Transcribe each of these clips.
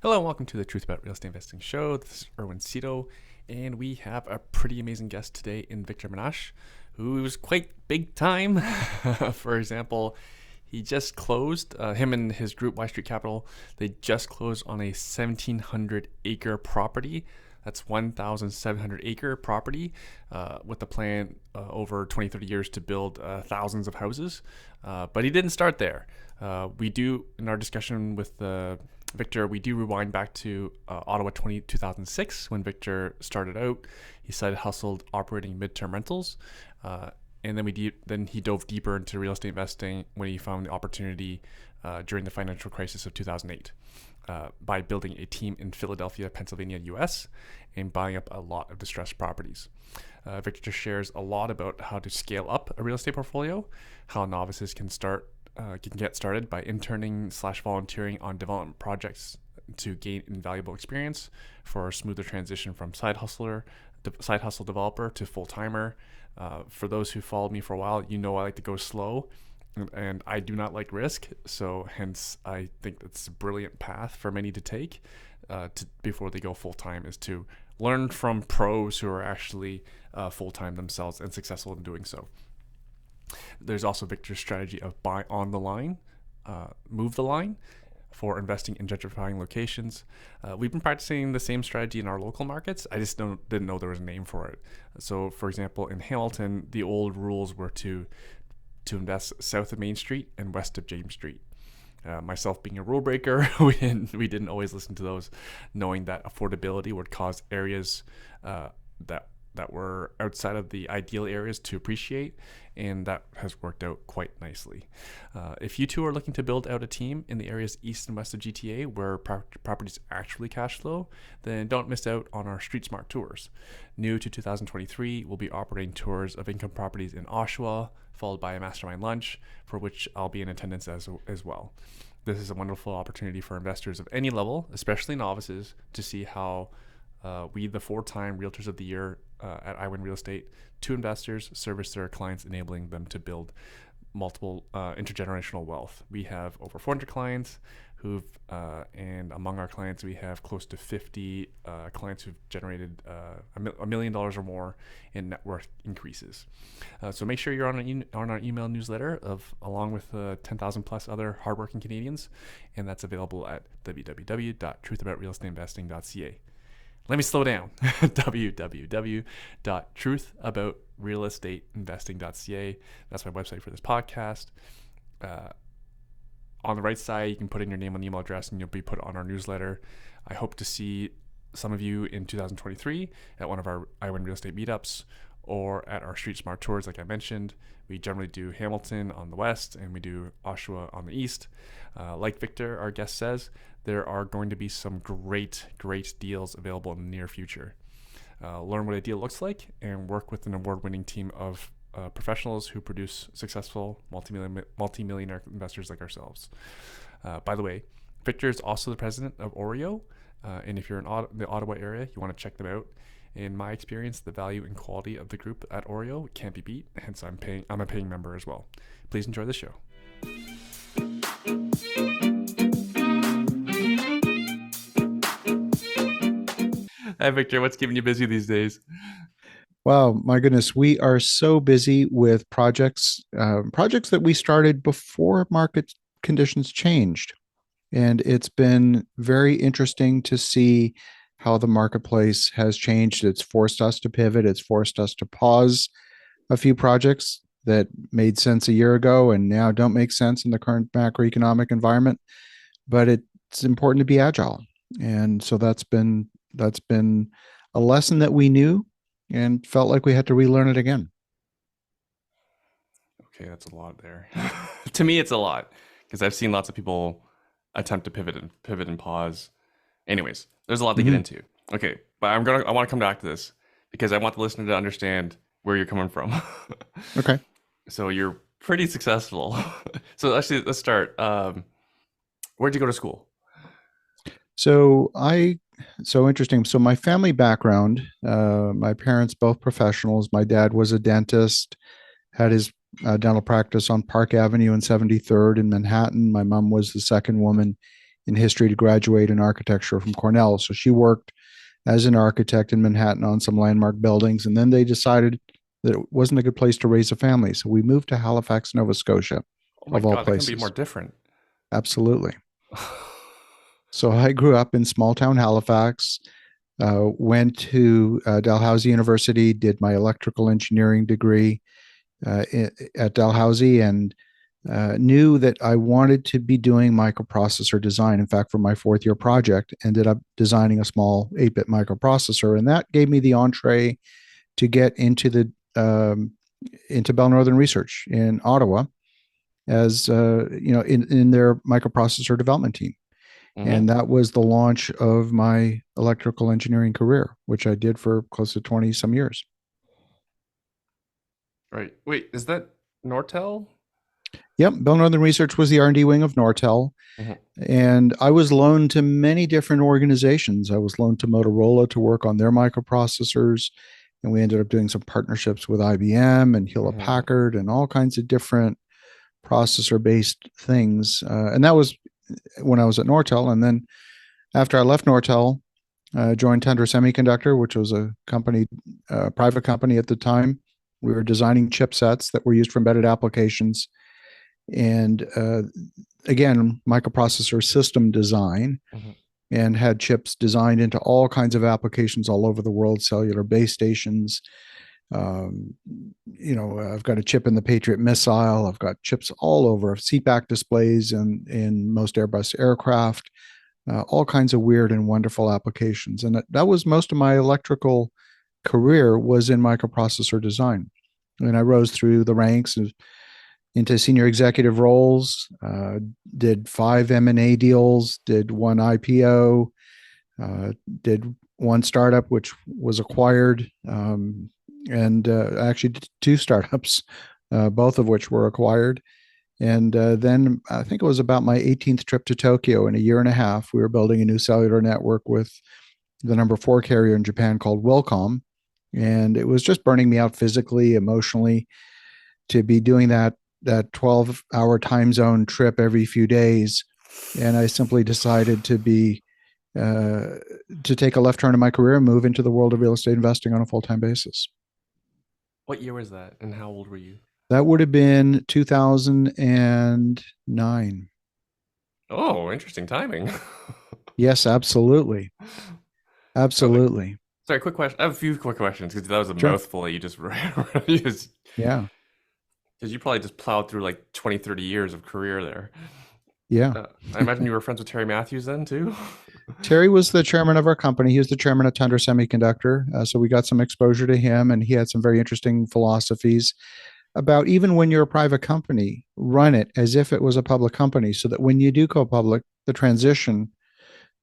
Hello and welcome to the Truth About Real Estate Investing show. This is Erwin Cito, and we have a pretty amazing guest today in Victor Menasce, who is quite big time. For example, he just closed, him and his group, Y Street Capital, they just closed on a 1,700 acre property. That's 1,700 acre property with the plan over 20, 30 years to build thousands of houses. But he didn't start there. We do, in our discussion with Victor, we do rewind back to Ottawa 2006 when Victor started out. He side hustled operating midterm rentals. And then he dove deeper into real estate investing when he found the opportunity during the financial crisis of 2008 by building a team in Philadelphia, Pennsylvania, US, and buying up a lot of distressed properties. Victor shares a lot about how to scale up a real estate portfolio, how novices can get started by interning/volunteering on development projects to gain invaluable experience for a smoother transition from side hustle developer to full-timer. For those who followed me for a while, you know I like to go slow, and I do not like risk. So hence, I think that's a brilliant path for many to take before they go full-time, is to learn from pros who are actually full-time themselves and successful in doing so. There's also Victor's strategy of buy on the line, move the line for investing in gentrifying locations. We've been practicing the same strategy in our local markets. I just didn't know there was a name for it. So, for example, in Hamilton, the old rules were to invest south of Main Street and west of James Street. Myself being a rule breaker, we didn't always listen to those, knowing that affordability would cause areas that were outside of the ideal areas to appreciate, and that has worked out quite nicely. If you two are looking to build out a team in the areas east and west of GTA where properties actually cash flow, then don't miss out on our Street Smart tours. New to 2023, we'll be operating tours of income properties in Oshawa, followed by a mastermind lunch, for which I'll be in attendance as well. This is a wonderful opportunity for investors of any level, especially novices, to see how we, the 4-time Realtors of the Year at iWin Real Estate, to investors service their clients, enabling them to build multiple intergenerational wealth. We have over 400 clients and among our clients, we have close to 50 clients who've generated $1 million or more in net worth increases. So make sure you're on our email newsletter along with 10,000 plus other hardworking Canadians, and that's available at www.truthaboutrealestateinvesting.ca. Let me slow down. www.truthaboutrealestateinvesting.ca. That's my website for this podcast. On the right side, you can put in your name and email address, and you'll be put on our newsletter. I hope to see some of you in 2023 at one of our iWin Real Estate meetups or at our Street Smart tours, like I mentioned. We generally do Hamilton on the west, and we do Oshawa on the east. Like Victor, our guest, says, there are going to be some great deals available in the near future. Learn what a deal looks like and work with an award-winning team of professionals who produce successful multi-millionaire investors like ourselves. By the way, Victor is also the president of OREIO, and if you're in the Ottawa area, you want to check them out. In my experience, the value and quality of the group at OREIO can't be beat, hence I'm a paying member as well. Please enjoy the show. Hi, Victor. What's keeping you busy these days? Wow, my goodness, we are so busy with projects that we started before market conditions changed. And it's been very interesting to see how the marketplace has changed. It's forced us to pivot. It's forced us to pause a few projects that made sense a year ago and now don't make sense in the current macroeconomic environment. But it's important to be agile. And so that's been a lesson that we knew and felt like we had to relearn it again. Okay, that's a lot there. To me, it's a lot because I've seen lots of people attempt to pivot and pause. Anyways, there's a lot to get into. Okay, but I want to come back to this because I want the listener to understand where you're coming from. Okay. So you're pretty successful. So actually, let's start. Where'd you go to school? So interesting. So my family background, my parents both professionals. My dad was a dentist, had his dental practice on Park Avenue and 73rd in Manhattan. My mom was the second woman in history to graduate in architecture from Cornell. So she worked as an architect in Manhattan on some landmark buildings. And then they decided that it wasn't a good place to raise a family. So we moved to Halifax, Nova Scotia, Oh my of all God, that can be more places. different. Absolutely. So I grew up in small town Halifax, went to Dalhousie University, did my electrical engineering degree at Dalhousie, and knew that I wanted to be doing microprocessor design. In fact, for my fourth year project, ended up designing a small 8-bit microprocessor, and that gave me the entree to get into Bell Northern Research in Ottawa as in their microprocessor development team. Hmm. And that was the launch of my electrical engineering career, which I did for close to 20 some years. Right. Wait, is that Nortel? Yep, Bell Northern Research was the R&D wing of Nortel. Hmm. And I was loaned to many different organizations. I was loaned to Motorola to work on their microprocessors. And we ended up doing some partnerships with IBM and Hewlett Hmm. Packard and all kinds of different processor based things. And that was when I was at Nortel. And then after I left Nortel, joined Tundra Semiconductor, which was a company, private company at the time. We were designing chipsets that were used for embedded applications. And again, microprocessor system design, Hmm. and had chips designed into all kinds of applications all over the world, cellular base stations. Um, I've got a chip in the Patriot missile. I've got chips all over, seatback displays in most Airbus aircraft, all kinds of weird and wonderful applications. And that was most of my electrical career was in microprocessor design. And I rose through the ranks into senior executive roles, did 5 M&A deals, did 1 IPO, did 1 startup, which was acquired, and actually did 2 startups, both of which were acquired. And then I think it was about my 18th trip to Tokyo in a year and a half. We were building a new cellular network with the number 4 carrier in Japan called Wilcom. And it was just burning me out physically, emotionally, to be doing that 12-hour time zone trip every few days. And I simply decided uh, to take a left turn in my career and move into the world of real estate investing on a full-time basis. What year was that, and how old were you? That would have been 2009. Oh, interesting timing. Yes, absolutely. Okay. Absolutely. Sorry, quick question. I have a few quick questions because that was a Sure. mouthful that you just Yeah. because you probably just plowed through like 20, 30 years of career there. Yeah. I imagine you were friends with Terry Matthews then too. Terry was the chairman of our company. He was the chairman of Tundra Semiconductor. So we got some exposure to him, and he had some very interesting philosophies about even when you're a private company, run it as if it was a public company, so that when you do go public, the transition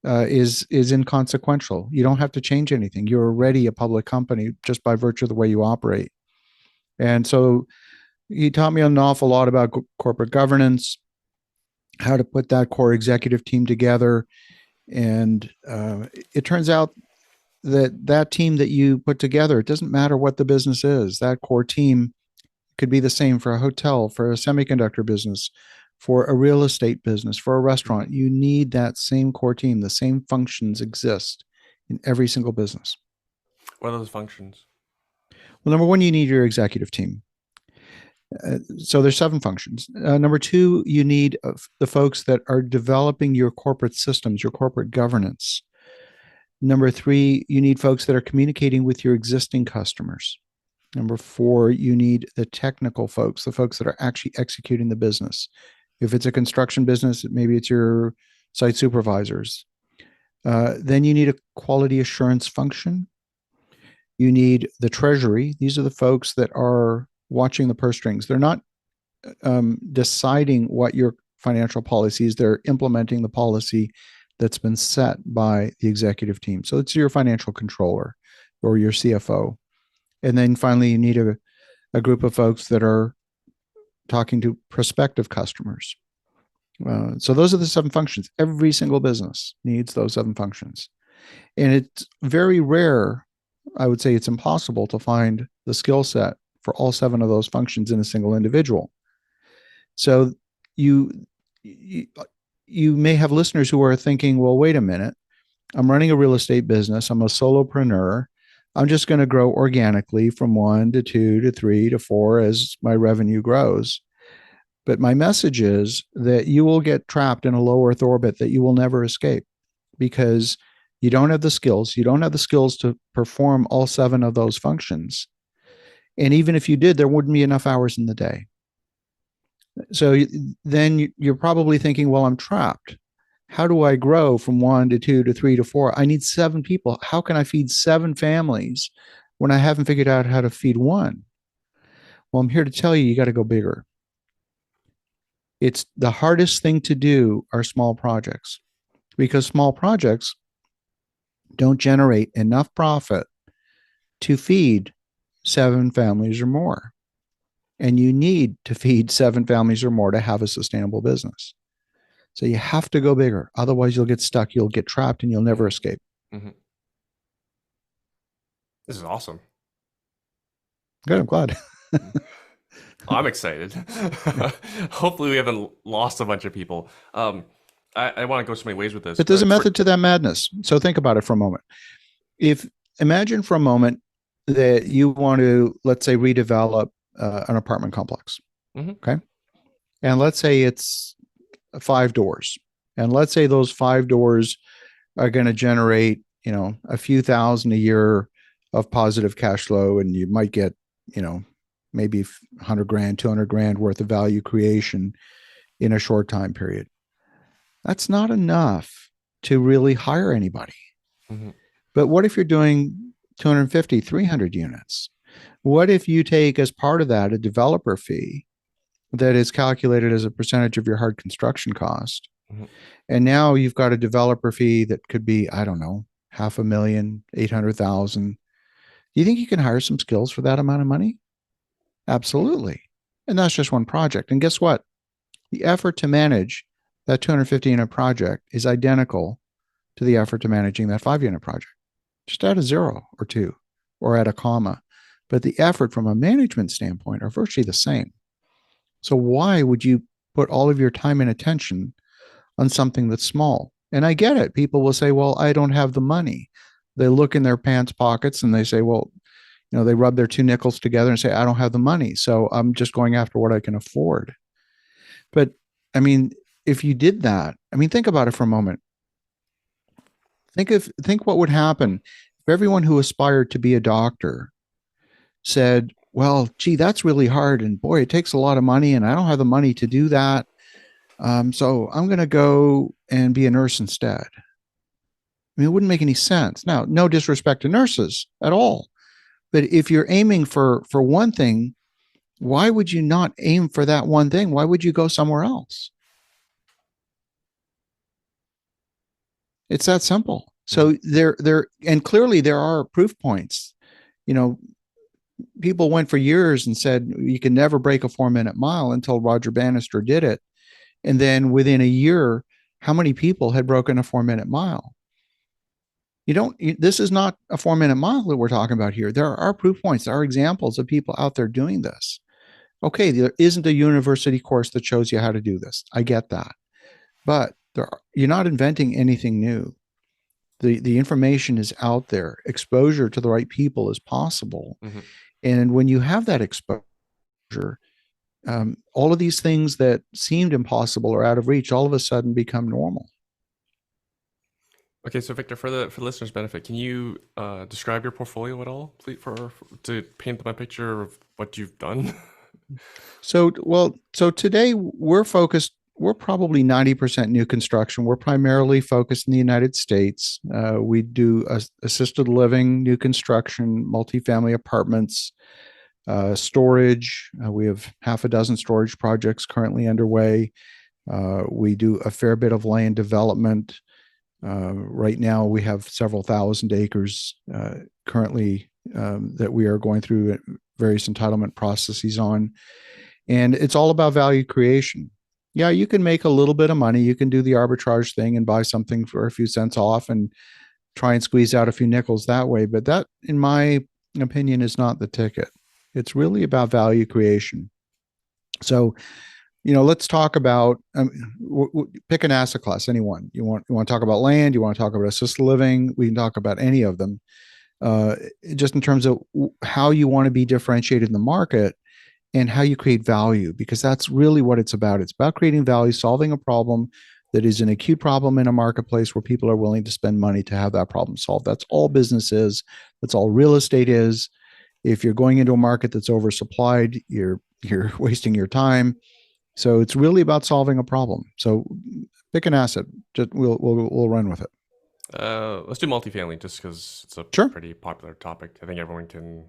is inconsequential. You don't have to change anything. You're already a public company just by virtue of the way you operate. And so he taught me an awful lot about corporate governance, how to put that core executive team together. And it turns out that team that you put together, it doesn't matter what the business is. That core team could be the same for a hotel, for a semiconductor business, for a real estate business, for a restaurant. Mhm. You need that same core team. The same functions exist in every single business. What are those functions? Well, number one, you need your executive team. So there's 7 functions. Number 2, you need the folks that are developing your corporate systems, your corporate governance. Number 3, you need folks that are communicating with your existing customers. Number 4, you need the technical folks, the folks that are actually executing the business. If it's a construction business, maybe it's your site supervisors. Then you need a quality assurance function. You need the treasury. These are the folks that are watching the purse strings. They're not deciding what your financial policy is, they're implementing the policy that's been set by the executive team. So it's your financial controller or your CFO. And then finally, you need a group of folks that are talking to prospective customers. So those are the 7 functions. Every single business needs those 7 functions. And it's very rare, I would say it's impossible to find the skill set for all 7 of those functions in a single individual. So you, you you may have listeners who are thinking, well, wait a minute. I'm running a real estate business. I'm a solopreneur. I'm just going to grow organically from 1 to 2 to 3 to 4 as my revenue grows. But my message is that you will get trapped in a low Earth orbit that you will never escape because you don't have the skills. You don't have the skills to perform all 7 of those functions. And even if you did, there wouldn't be enough hours in the day. So then you're probably thinking, well, I'm trapped. How do I grow from 1 to 2 to 3 to 4? I need 7 people. How can I feed 7 families when I haven't figured out how to feed one? Well, I'm here to tell you, you got to go bigger. It's the hardest thing to do are small projects because small projects don't generate enough profit to feed 7 families or more. And you need to feed 7 families or more to have a sustainable business. So you have to go bigger. Otherwise, you'll get stuck. You'll get trapped and you'll never escape. Mm-hmm. This is awesome. Good. I'm glad. I'm excited. Hopefully we haven't lost a bunch of people. I want to go so many ways with this. But there's a method to that madness. So think about it for a moment. Imagine for a moment that you want to, let's say, redevelop an apartment complex. Mm-hmm. Okay. And let's say it's 5 doors. And let's say those 5 doors are going to generate, a few thousand a year of positive cash flow. And you might get, maybe 100 grand, 200 grand worth of value creation in a short time period. That's not enough to really hire anybody. Mm-hmm. But what if you're doing 250, 300 units? What if you take as part of that a developer fee that is calculated as a percentage of your hard construction cost? Mm-hmm. And now you've got a developer fee that could be, I don't know, $500,000, $800,000. Do you think you can hire some skills for that amount of money? Absolutely. And that's just one project. And guess what? The effort to manage that 250 unit project is identical to the effort to managing that 5 unit project. Just add a 0 or 2 or add a comma. But the effort from a management standpoint are virtually the same. So why would you put all of your time and attention on something that's small? And I get it. People will say, well, I don't have the money. They look in their pants pockets and they say, well, they rub their 2 nickels together and say, I don't have the money. So I'm just going after what I can afford. But I mean, if you did that, think about it for a moment. Think what would happen if everyone who aspired to be a doctor said, well, gee, that's really hard. And boy, it takes a lot of money and I don't have the money to do that. So I'm going to go and be a nurse instead. It wouldn't make any sense. Now, no disrespect to nurses at all. But if you're aiming for one thing, why would you not aim for that one thing? Why would you go somewhere else? It's that simple. So and clearly there are proof points. People went for years and said you can never break a 4-minute mile until Roger Bannister did it. And then within a year, how many people had broken a 4-minute mile? This is not a 4-minute mile that we're talking about here. There are proof points. There are examples of people out there doing this. Okay, there isn't a university course that shows you how to do this. I get that. But you're not inventing anything new. The information is out there. Exposure to the right people is possible. Mm-hmm. And when you have that exposure, all of these things that seemed impossible or out of reach all of a sudden become normal. Okay, so Victor, for the listeners' benefit, can you describe your portfolio at all, please, to paint them a picture of what you've done? So today we're probably 90% new construction. We're primarily focused in the United States. We do assisted living, new construction, multifamily apartments, storage. We have half a dozen storage projects currently underway. We do a fair bit of land development. Right now, we have several thousand acres currently that we are going through various entitlement processes on. And it's all about value creation. Yeah, you can make a little bit of money. You can do the arbitrage thing and buy something for a few cents off and try and squeeze out a few nickels that way. But that, in my opinion, is not the ticket. It's really about value creation. So let's talk about pick an asset class. Anyone you want to talk about land? You want to talk about assisted living? We can talk about any of them. Uh, just in terms of how you want to be differentiated in the market and how you create value, because that's really what it's about. It's about creating value, solving a problem that is an acute problem in a marketplace where people are willing to spend money to have that problem solved. That's all business is. That's all real estate is. If you're going into a market that's oversupplied, you're wasting your time. So it's really about solving a problem. So pick an asset. Just we'll run with it. Let's do multifamily just because it's a Sure. pretty popular topic. I think everyone can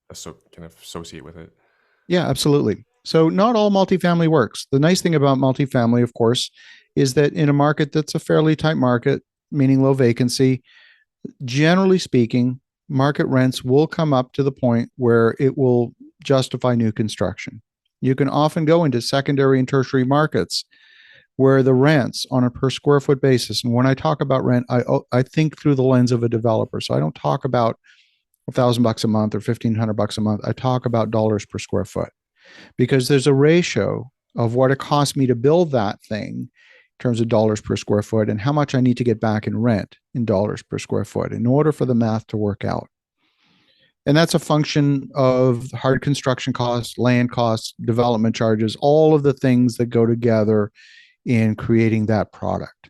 associate with it. Yeah, absolutely. So not all multifamily works. The nice thing about multifamily, of course, is that in a market that's a fairly tight market, meaning low vacancy, generally speaking, market rents will come up to the point where it will justify new construction. You can often go into secondary and tertiary markets where the rents on a per square foot basis, and when I talk about rent, I think through the lens of a developer. So I don't talk about $1,000 a month or $1,500 a month. I talk about dollars per square foot, because there's a ratio of what it costs me to build that thing in terms of dollars per square foot and how much I need to get back in rent in dollars per square foot in order for the math to work out. And that's a function of hard construction costs, land costs, development charges, all of the things that go together in creating that product.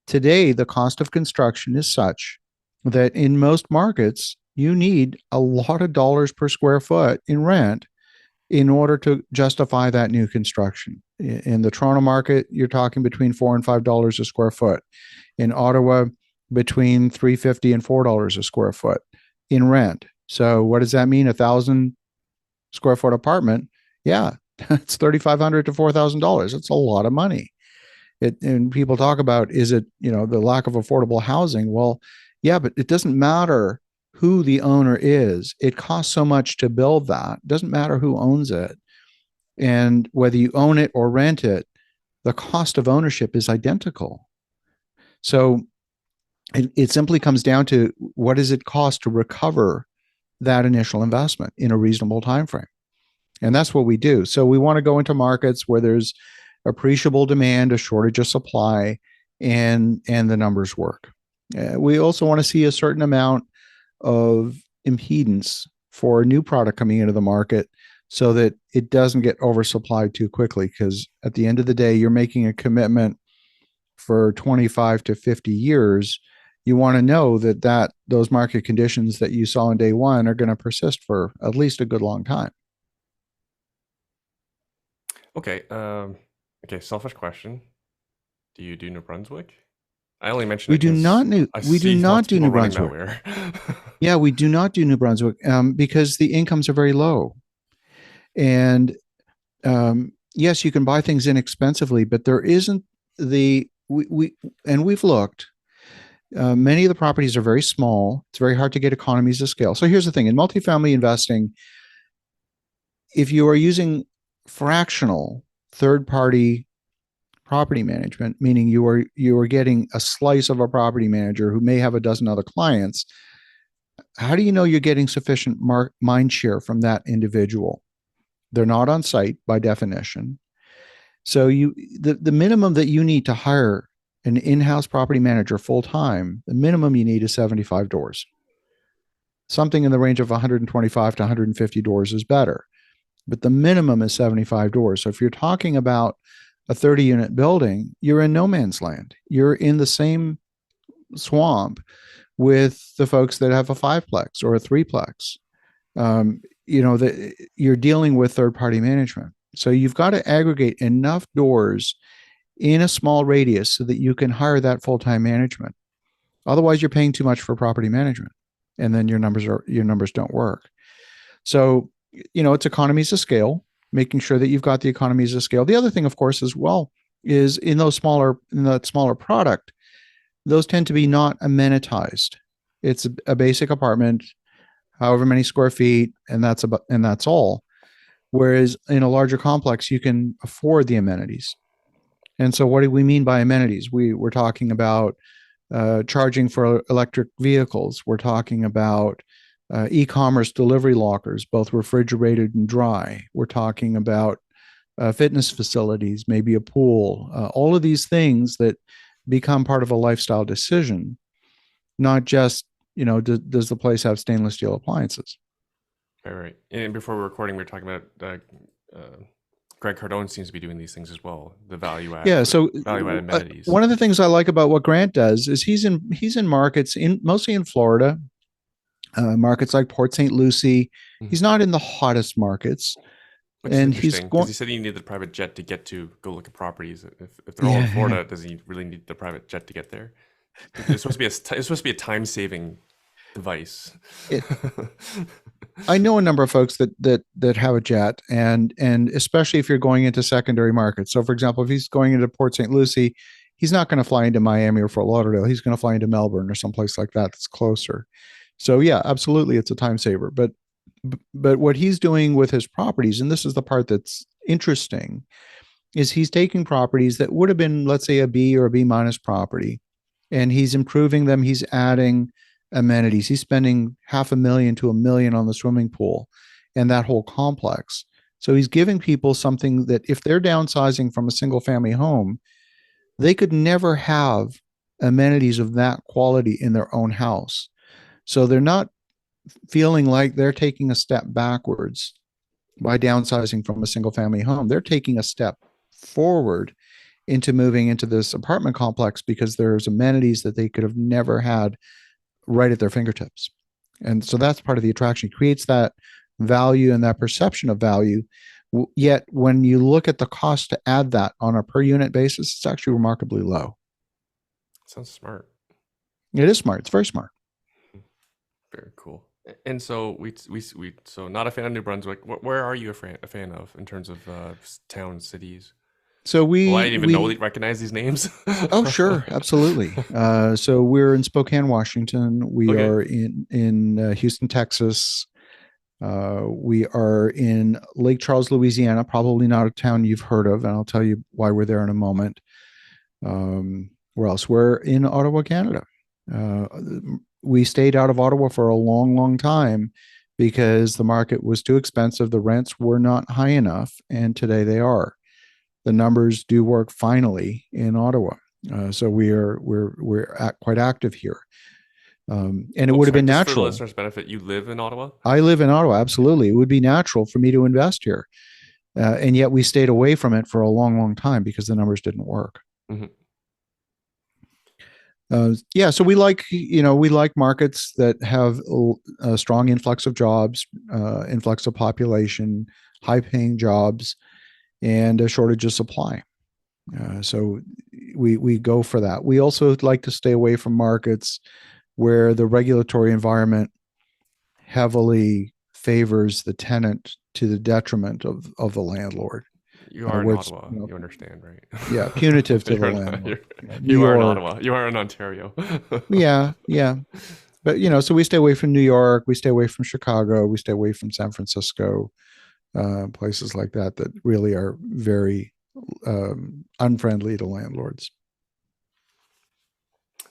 Today, the cost of construction is such that in most markets, you need a lot of dollars per square foot in rent in order to justify that new construction. In the Toronto market, you're talking between $4 and $5 a square foot. In Ottawa, between $3.50 and $4 a square foot in rent. So what does that mean? 1,000 square foot apartment? Yeah, it's $3,500 to $4,000. It's a lot of money. And people talk about, is it, the lack of affordable housing? Well, yeah, but it doesn't matter who the owner is. It costs so much to build that. It doesn't matter who owns it. And whether you own it or rent it, the cost of ownership is identical. So it simply comes down to, what does it cost to recover that initial investment in a reasonable time frame? And that's what we do. So we want to go into markets where there's appreciable demand, a shortage of supply, and the numbers work. We also want to see a certain amount of impedance for a new product coming into the market so that it doesn't get oversupplied too quickly, because at the end of the day, you're making a commitment for 25 to 50 years. You want to know that those market conditions that you saw on day one are going to persist for at least a good long time. Okay. Okay. Selfish question. Do you do New Brunswick? I only mention We it do because not I we do see lots not of do people New running that Brunswick. way. Yeah, we do not do New Brunswick because the incomes are very low. And yes, you can buy things inexpensively, but there isn't the we and we've looked. Many of the properties are very small. It's very hard to get economies of scale. So here's the thing: in multifamily investing, if you are using fractional third-party property management, meaning you are getting a slice of a property manager who may have a dozen other clients, how do you know you're getting sufficient mind share from that individual? They're not on site by definition. So the minimum that you need to hire an in-house property manager full time, the minimum you need is 75 doors. Something in the range of 125 to 150 doors is better, but the minimum is 75 doors. So if you're talking about a 30 unit building, you're in no man's land. You're in the same swamp with the folks that have a fiveplex or a threeplex. You're dealing with third party management. So you've got to aggregate enough doors in a small radius so that you can hire that full time management. Otherwise, you're paying too much for property management, and then your numbers don't work. So it's economies of scale, making sure that you've got the economies of scale. The other thing, of course, as well, is in that smaller product, those tend to be not amenitized. It's a basic apartment, however many square feet, and that's all. Whereas in a larger complex, you can afford the amenities. And so what do we mean by amenities? We're talking about charging for electric vehicles. We're talking about e-commerce delivery lockers, both refrigerated and dry. We're talking about fitness facilities, maybe a pool, all of these things that become part of a lifestyle decision, not just, does the place have stainless steel appliances? All right. And before we're recording, we were talking about Greg Cardone seems to be doing these things as well. The Yeah. So value add amenities. one of the things I like about what Grant does is he's in markets in mostly in Florida, markets like Port St. Lucie. Mhm. He's not in the hottest markets, Which is and he's interesting because going. he said he needed the private jet to get to go look at properties. If they're all in Yeah, Florida, does he really need the private jet to get there? It's supposed to be it's supposed to be a time saving device. it, I know a number of folks that have a jet, and especially if you're going into secondary markets. So, for example, if he's going into Port St. Lucie, he's not going to fly into Miami or Fort Lauderdale. He's going to fly into Melbourne or someplace like that that's closer. So, yeah, absolutely, it's a time saver. But what he's doing with his properties, and this is the part that's interesting, is he's taking properties that would have been, let's say, a B or a B minus property, and he's improving them. He's adding amenities. He's spending $500,000 to $1 million on the swimming pool and that whole complex. So he's giving people something that if they're downsizing from a single family home, they could never have amenities of that quality in their own house. So they're not feeling like they're taking a step backwards by downsizing from a single family home. They're taking a step forward into moving into this apartment complex because there's amenities that they could have never had right at their fingertips. And so that's part of the attraction. It creates that value and that perception of value. Yet when you look at the cost to add that on a per unit basis, it's actually remarkably low. Sounds smart. It is smart. It's very smart. Very cool. And so we so not a fan of New Brunswick. Where are you a fan of in terms of towns, cities? So Well, I we didn't even we recognize these names. oh sure, absolutely. So we're in Spokane, Washington. We Okay. are in Houston, Texas. We are in Lake Charles, Louisiana. Probably not a town you've heard of, and I'll tell you why we're there in a moment. Where else? We're in Ottawa, Canada. Uh, we stayed out of Ottawa for a long, long time because the market was too expensive. The rents were not high enough, and today they are. The numbers do work finally in Ottawa. So we're quite active here, and it Oh, would have sorry. been Just for the natural. listeners' benefit, you live in Ottawa. I live in Ottawa, absolutely. It would be natural for me to invest here, and yet we stayed away from it for a long, long time because the numbers didn't work. Mm-hmm. Yeah, so we like markets that have a strong influx of jobs, influx of population, high-paying jobs, and a shortage of supply. So we go for that. We also like to stay away from markets where the regulatory environment heavily favors the tenant to the detriment of the landlord. You are in Where it's Ottawa. You understand, right? yeah, punitive to the you're, landlord. you're, New you are in York, Ottawa. You are in Ontario. yeah. But so we stay away from New York, we stay away from Chicago, we stay away from San Francisco, places like that that really are very unfriendly to landlords.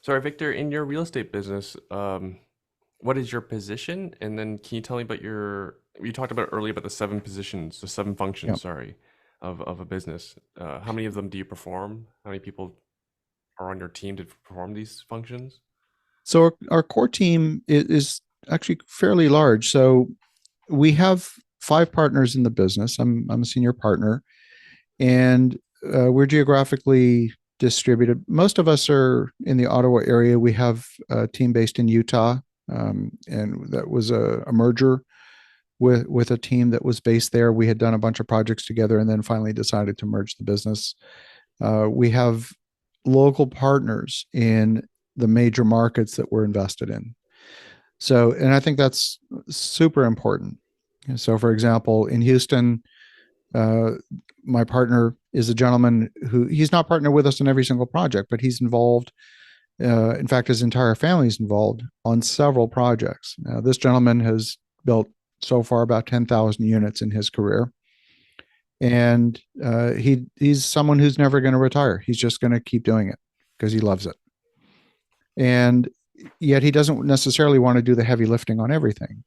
Sorry, Victor, in your real estate business, what is your position? And then can you tell me about you talked about earlier about the seven Yeah. functions, sorry, of a business. How many of them do you perform? How many people are on your team to perform these functions? So our core team is actually fairly large. So we have 5 partners in the business. I'm a senior partner, and we're geographically distributed. Most of us are in the Ottawa area. We have a team based in Utah, and that was a merger with a team that was based there. We had done a bunch of projects together, and then finally decided to merge the business. We have local partners in the major markets that we're invested in. So, and I think that's super important. So, for example, in Houston, uh, my partner is a gentleman who he's not partnered with us in every single project, but he's involved. In fact, his entire family is involved on several projects. Now, this gentleman has built so far about 10,000 units in his career. And he's someone who's never going to retire. He's just going to keep doing it because he loves it. And yet he doesn't necessarily want to do the heavy lifting on everything.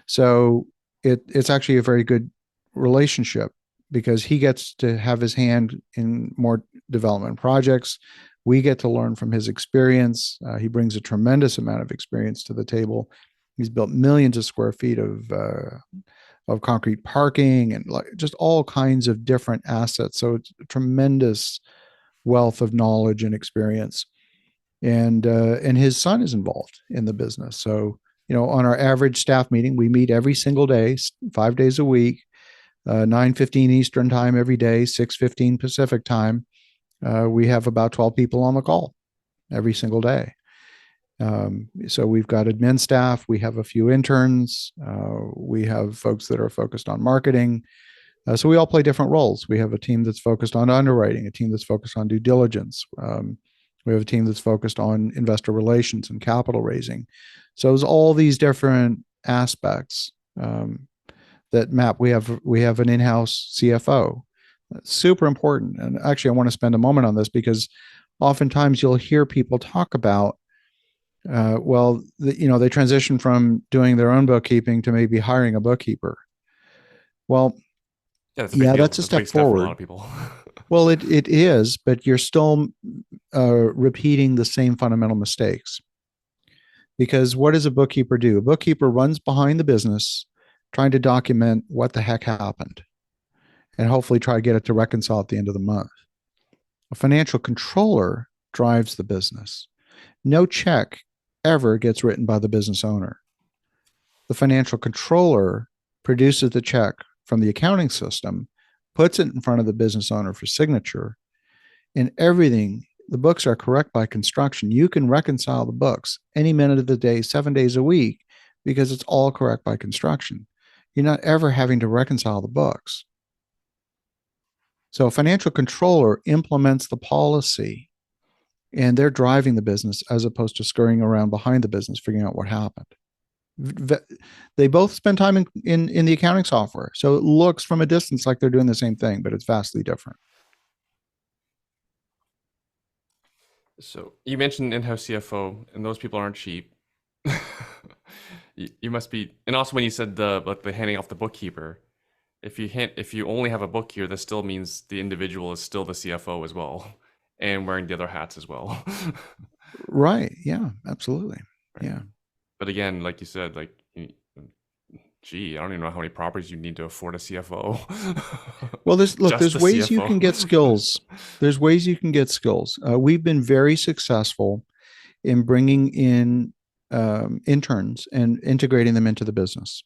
So it's actually a very good relationship because he gets to have his hand in more development projects. We get to learn from his experience. He brings a tremendous amount of experience to the table. He's built millions of square feet of concrete parking and like just all kinds of different assets. So it's a tremendous wealth of knowledge and experience. And his son is involved in the business. So on our average staff meeting, we meet every single day, 5 days a week, 9:15 Eastern time every day, 6:15 Pacific time. We have about 12 people on the call every single day. So we've got admin staff, we have a few interns, we have folks that are focused on marketing. So we all play different roles. We have a team that's focused on underwriting, a team that's focused on due diligence. We have a team that's focused on investor relations and capital raising. So there's all these different aspects that map. We have an in-house CFO. That's super important. And actually, I want to spend a moment on this because oftentimes you'll hear people talk about, they transition from doing their own bookkeeping to maybe hiring a bookkeeper. Well, Yeah, that's a big deal. that's a That's a big step step for a lot forward. of people. Well, it is, but you're still repeating the same fundamental mistakes. Because what does a bookkeeper do? A bookkeeper runs behind the business trying to document what the heck happened and hopefully try to get it to reconcile at the end of the month. A financial controller drives the business. No check ever gets written by the business owner. The financial controller produces the check from the accounting system, puts it in front of the business owner for signature, and everything, the books are correct by construction. You can reconcile the books any minute of the day, 7 days a week, because it's all correct by construction. You're not ever having to reconcile the books. So a financial controller implements the policy and they're driving the business as opposed to scurrying around behind the business, figuring out what happened. They both spend time in the accounting software. So it looks from a distance like they're doing the same thing, but it's vastly different. So you mentioned in-house CFO, and those people aren't cheap. You must be, and also when you said the handing off the bookkeeper, if you only have a bookkeeper, that still means the individual is still the CFO as well, and wearing the other hats as well. Right. Yeah, absolutely. Right. Yeah. But again, like you said, gee, I don't even know how many properties you need to afford a CFO. Well, Just there's the ways you CFO. can get skills. There's ways you can get skills. We've been very successful in bringing in interns and integrating them into the business.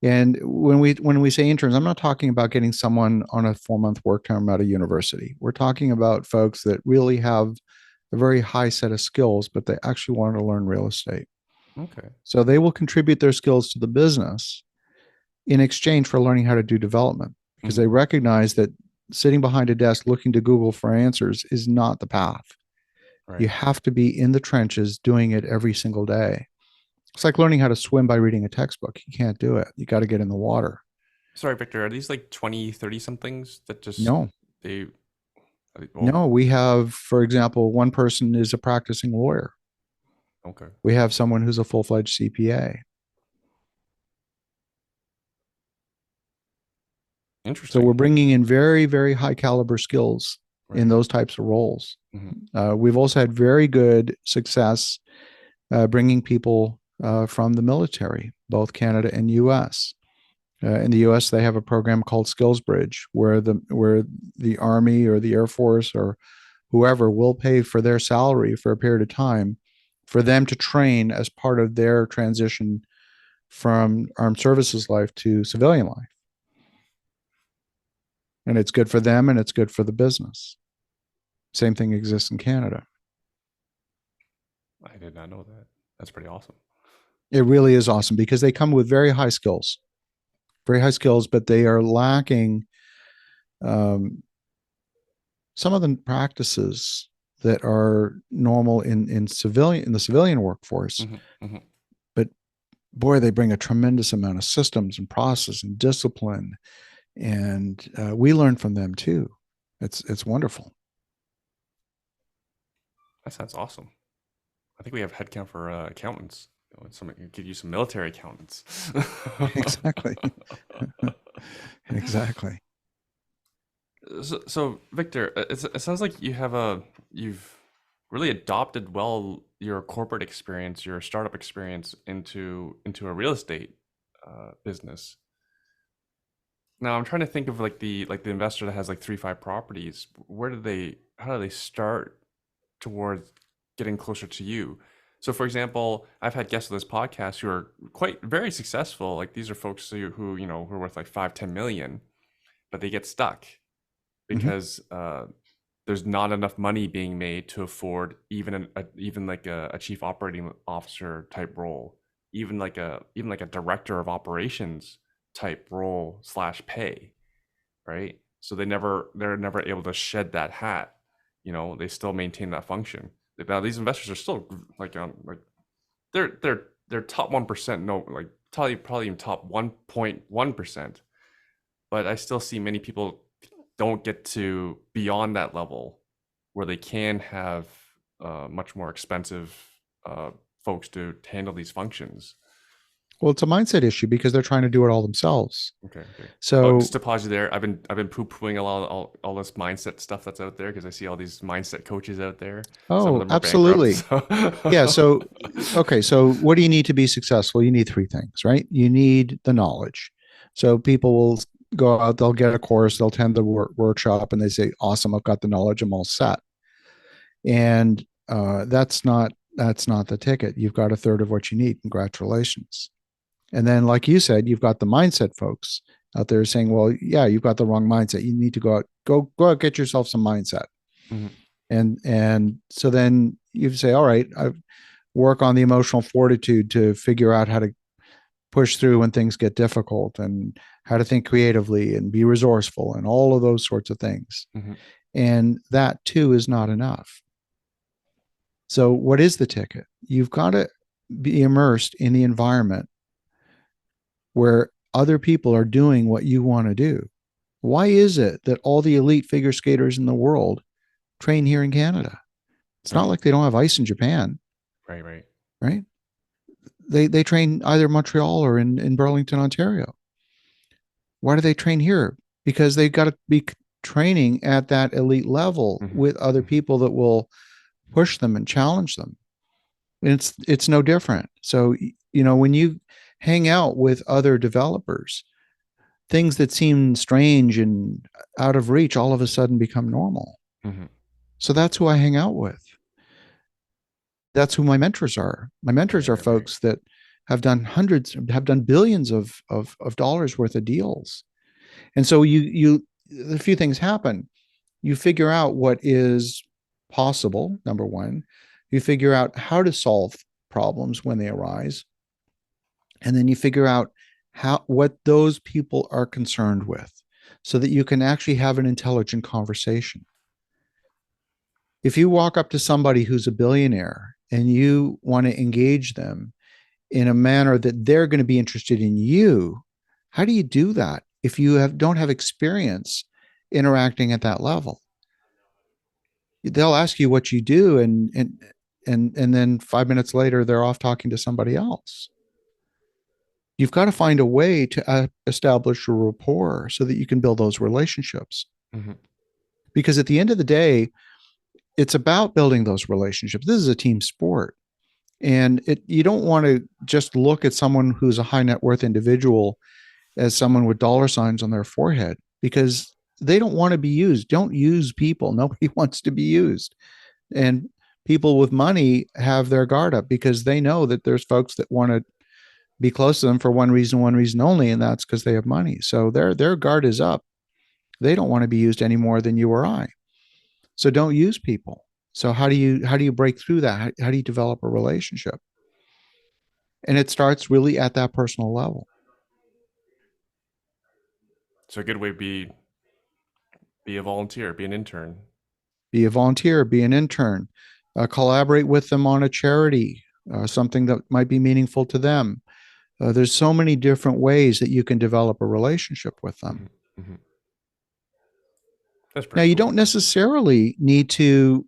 And when we say interns, I'm not talking about getting someone on a 4-month work term at a university. We're talking about folks that really have a very high set of skills, but they actually want to learn real estate. Okay. So they will contribute their skills to the business in exchange for learning how to do development because they recognize that sitting behind a desk looking to Google for answers is not the path. Right. You have to be in the trenches doing it every single day. It's like learning how to swim by reading a textbook. You can't do it. You got to get in the water. Sorry, Victor, are these like 20, 30 somethings that just No, they well, no. We have, for example, one person is a practicing lawyer. okay. We have someone who's a full-fledged CPA. So we're Interesting. bringing in very, very high caliber skills in Right. those types of roles. Mm-hmm. We've also had very good success bringing people from the military, both Canada and U.S. In the U.S., they have a program called Skills Bridge, where the Army or the Air Force or whoever will pay for their salary for a period of time for them to train as part of their transition from armed services life to civilian life. And it's good for them and it's good for the business. Same thing exists in Canada. I did not know that. That's pretty awesome. It really is awesome because they come with very high skills, but they are lacking some of the practices that are normal in the civilian workforce. Mm-hmm. Mm-hmm. But boy, they bring a tremendous amount of systems and process and discipline, and we learn from them too. It's wonderful. That sounds awesome. I think we have headcount for accountants. Somebody could use some military accountants. Exactly. Exactly. So Victor, it sounds like you've really adopted well your corporate experience, your startup experience into a real estate business. Now I'm trying to think of like the investor that has like 3, 5 properties. How do they start towards getting closer to you? So for example, I've had guests on this podcast who are quite very successful. Like these are folks who are worth like 5, 10 million, but they get stuck Mhm. because there's not enough money being made to afford even like a chief operating officer type role, even like a director of operations type role slash pay, right? So they're never able to shed that hat. They still maintain that function. Now these investors are still like they're top 1%, no, like probably even top 1.1%, but I still see many people don't get to beyond that level where they can have much more expensive uh, folks to handle these functions. Well, it's a mindset issue because they're trying to do it all themselves. Okay, okay. Well, just So, to pause you there, I've been poo pooing a lot of all this mindset stuff that's out there because I see all these mindset coaches out there. Some of oh, them are bankrupt. absolutely. So. Yeah. So, okay. So, what do you need to be successful? You need three things, right? You need the knowledge. So, people will go out, they'll get a course, they'll attend the workshop, and they say, "Awesome, I've got the knowledge, I'm all set." And that's not the ticket. You've got a third of what you need. Congratulations. And then, like you said, you've got the mindset folks out there saying, "Well, yeah, you've got the wrong mindset. You need to go out, get yourself some mindset." Mhm, And so then you say, "All right, I work on the emotional fortitude to figure out how to push through when things get difficult, and how to think creatively and be resourceful, and all of those sorts of things." mhm, And that too is not enough. So, what is the ticket? You've got to be immersed in the environment where other people are doing what you want to do. Why is it that all the elite figure skaters in the world train here in Canada? It's not right, like they don't have ice in Japan, right, right. right? They train either in Montreal or in Burlington, Ontario. Why do they train here? Because they've got to be training at that elite level Mhm, with other mhm, people that will push them and challenge them. And it's no different. So when you hang out with other developers, things that seem strange and out of reach all of a sudden become normal. mhm. So that's who I hang out with. That's who my mentors are. My mentors Right, are right, right. folks that have done billions of dollars worth of deals. And so a few things happen. You figure out what is possible, number one. You figure out how to solve problems when they arise. And then you figure out what those people are concerned with so that you can actually have an intelligent conversation. If you walk up to somebody who's a billionaire and you want to engage them in a manner that they're going to be interested in you, how do you do that if you don't have experience interacting at that level? They'll ask you what you do, and then 5 minutes later they're off talking to somebody else. You've got to find a way to establish a rapport so that you can build those relationships. Mhm, Because at the end of the day, it's about building those relationships. This is a team sport. And you don't want to just look at someone who's a high net worth individual as someone with dollar signs on their forehead, because they don't want to be used. Don't use people. Nobody wants to be used. And people with money have their guard up because they know that there's folks that want to be close to them for one reason only, and that's because they have money. So their guard is up. They don't want to be used any more than you or I. So don't use people. So how do you break through that? How do you develop a relationship? And it starts really at that personal level. So a good way would be a volunteer, be an intern. Be a volunteer, be an intern, collaborate with them on a charity, something that might be meaningful to them. There's so many different ways that you can develop a relationship with them. Mhm, mhm. That's Now, pretty you cool. don't necessarily need to,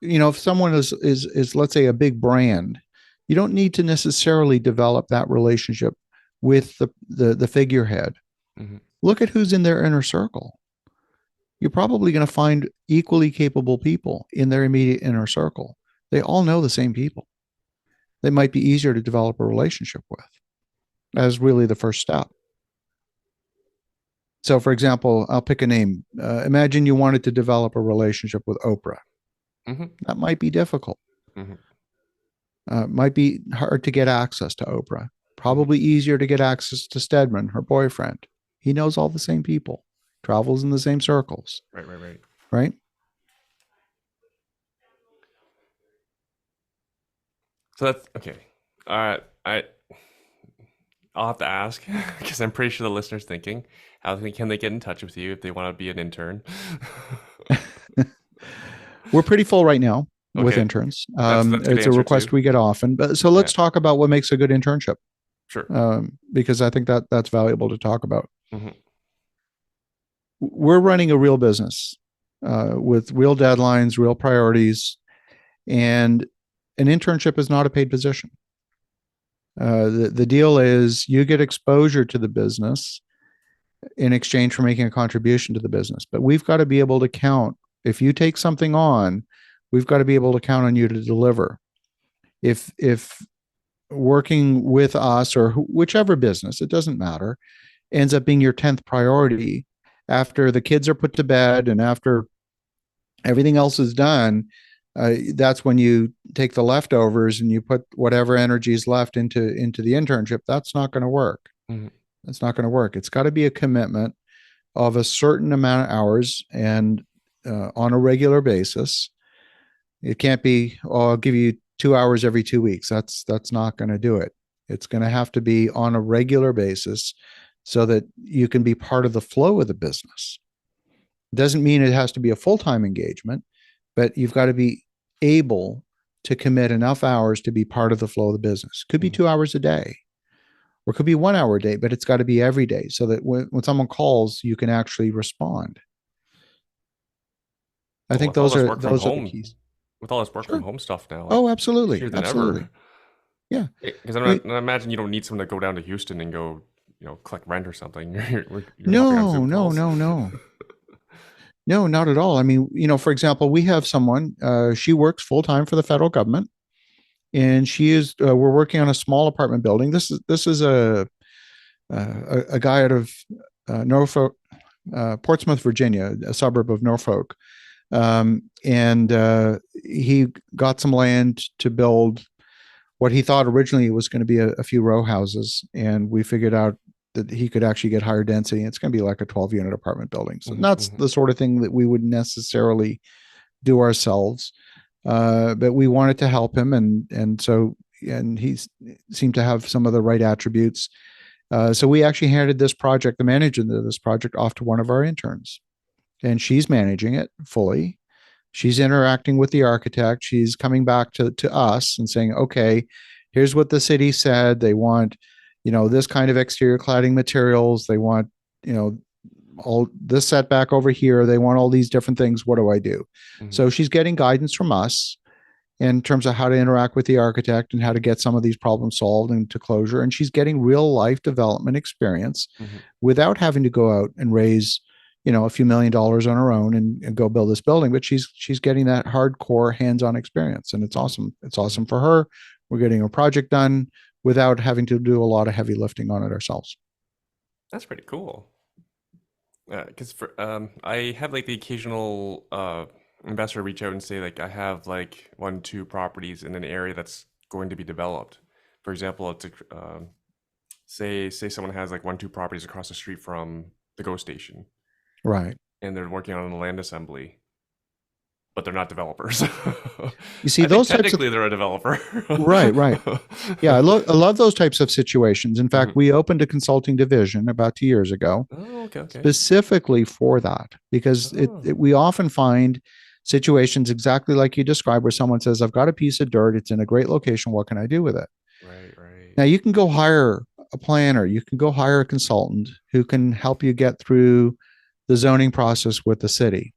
if someone is let's say a big brand, you don't need to necessarily develop that relationship with the figurehead. Mhm, Look at who's in their inner circle. you're probably going to find equally capable people in their immediate inner circle. They all know the same people. They might be easier to develop a relationship with as really the first step. So, for example, I'll pick a name. Imagine you wanted to develop a relationship with Oprah. Mm-hmm. That might be difficult. Mm-hmm. Might be hard to get access to Oprah. Probably easier to get access to Stedman, her boyfriend. He knows all the same people, travels in the same circles. Right. Right? So that's okay. All right. I'll have to ask because I'm pretty sure the listeners thinking, can they get in touch with you if they want to be an intern? We're pretty full right now with Okay, interns. that's a good It's a answer too. request we get often. But so Yeah, let's talk about what makes a good internship, sure. because I think that that's valuable to talk about. Mm-hmm. We're running a real business with real deadlines, real priorities, and an internship is not a paid position. The deal is you get exposure to the business in exchange for making a contribution to the business. But we've got to be able to count. If you take something on, we've got to be able to count on you to deliver. If working with us or whichever business, it doesn't matter, ends up being your 10th priority after the kids are put to bed and after everything else is done, that's when you take the leftovers and you put whatever energy is left into the internship. That's not going to work. Mm-hmm. That's not going to work. It's got to be a commitment of a certain amount of hours and on a regular basis. It can't be, oh, I'll give you 2 hours every 2 weeks. That's not going to do it. It's going to have to be on a regular basis so that you can be part of the flow of the business. It doesn't mean it has to be a full-time engagement, but you've got to be able to commit enough hours to be part of the flow of the business. Could be 2 hours a day, or it could be 1 hour a day, but it's got to be every day so that when someone calls, you can actually respond. I Well, think with all this work from those are the home, keys. with all this work from Sure. home stuff now, like Oh, absolutely. easier than Absolutely. ever. Yeah. Because I mean, I imagine you don't need someone to go down to Houston and go, collect rent or something. You're hopping on no, Zoom no, calls. no, no. No, not at all. I mean, for example, we have someone, she works full time for the federal government, and we're working on a small apartment building. This is a guy out of Norfolk, Portsmouth, Virginia, a suburb of Norfolk. And he got some land to build what he thought originally was going to be a few row houses. And we figured out that he could actually get higher density. It's going to be like a 12-unit apartment building. So that's Mm-hmm. the sort of thing that we would necessarily do ourselves. But we wanted to help him. And he seemed to have some of the right attributes. So we actually handed the management of this project off to one of our interns, and she's managing it fully. She's interacting with the architect. She's coming back to us and saying, okay, here's what the city said. They want, this kind of exterior cladding materials. They want, all this setback over here. They want all these different things. What do I do? Mm-hmm. So she's getting guidance from us in terms of how to interact with the architect and how to get some of these problems solved and to closure. And she's getting real life development experience without having to go out and raise, a few $1,000,000 on her own and go build this building. But she's getting that hardcore hands-on experience. And it's awesome. It's awesome for her. We're getting a project done without having to do a lot of heavy lifting on it ourselves. That's pretty cool. Because I have like the occasional investor reach out and say like I have like 1, 2 properties in an area that's going to be developed. For example, it's say someone has like 1, 2 properties across the street from the GO station, Right. and they're working on a land assembly, but they're not developers. You see, I think those types of technically they're a developer. right. Yeah, I love those types of situations. In fact, we opened a consulting division about 2 years ago Oh, okay. specifically for that, because we often find situations exactly like you described where someone says, I've got a piece of dirt, it's in a great location, what can I do with it? Right. Now you can go hire a planner, you can go hire a consultant who can help you get through the zoning process with the city,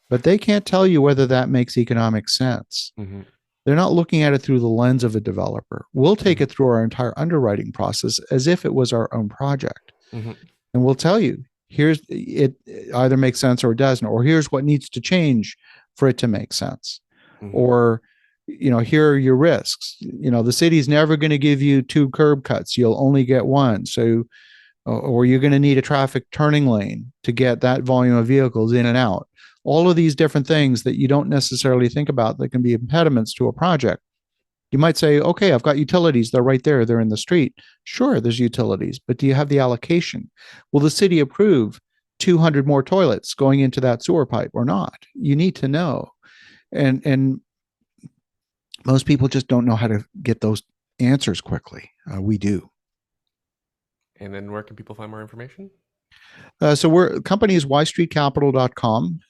but they can't tell you whether that makes economic sense. Mm-hmm. They're not looking at it through the lens of a developer. We'll take it through our entire underwriting process as if it was our own project. Mm-hmm. And we'll tell you, Here's it either makes sense or it doesn't, or here's what needs to change for it to make sense. Mm-hmm. Or, here are your risks. The city's never going to give you two curb cuts. You'll only get one. So, or you're going to need a traffic turning lane to get that volume of vehicles in and out. All of these different things that you don't necessarily think about that can be impediments to a project. You might say, okay, I've got utilities. They're right there. They're in the street. Sure, there's utilities, but do you have the allocation? Will the city approve 200 more toilets going into that sewer pipe or not? You need to know. And most people just don't know how to get those answers quickly. We do. And then where can people find more information? So we're company is ystreetcapital.com.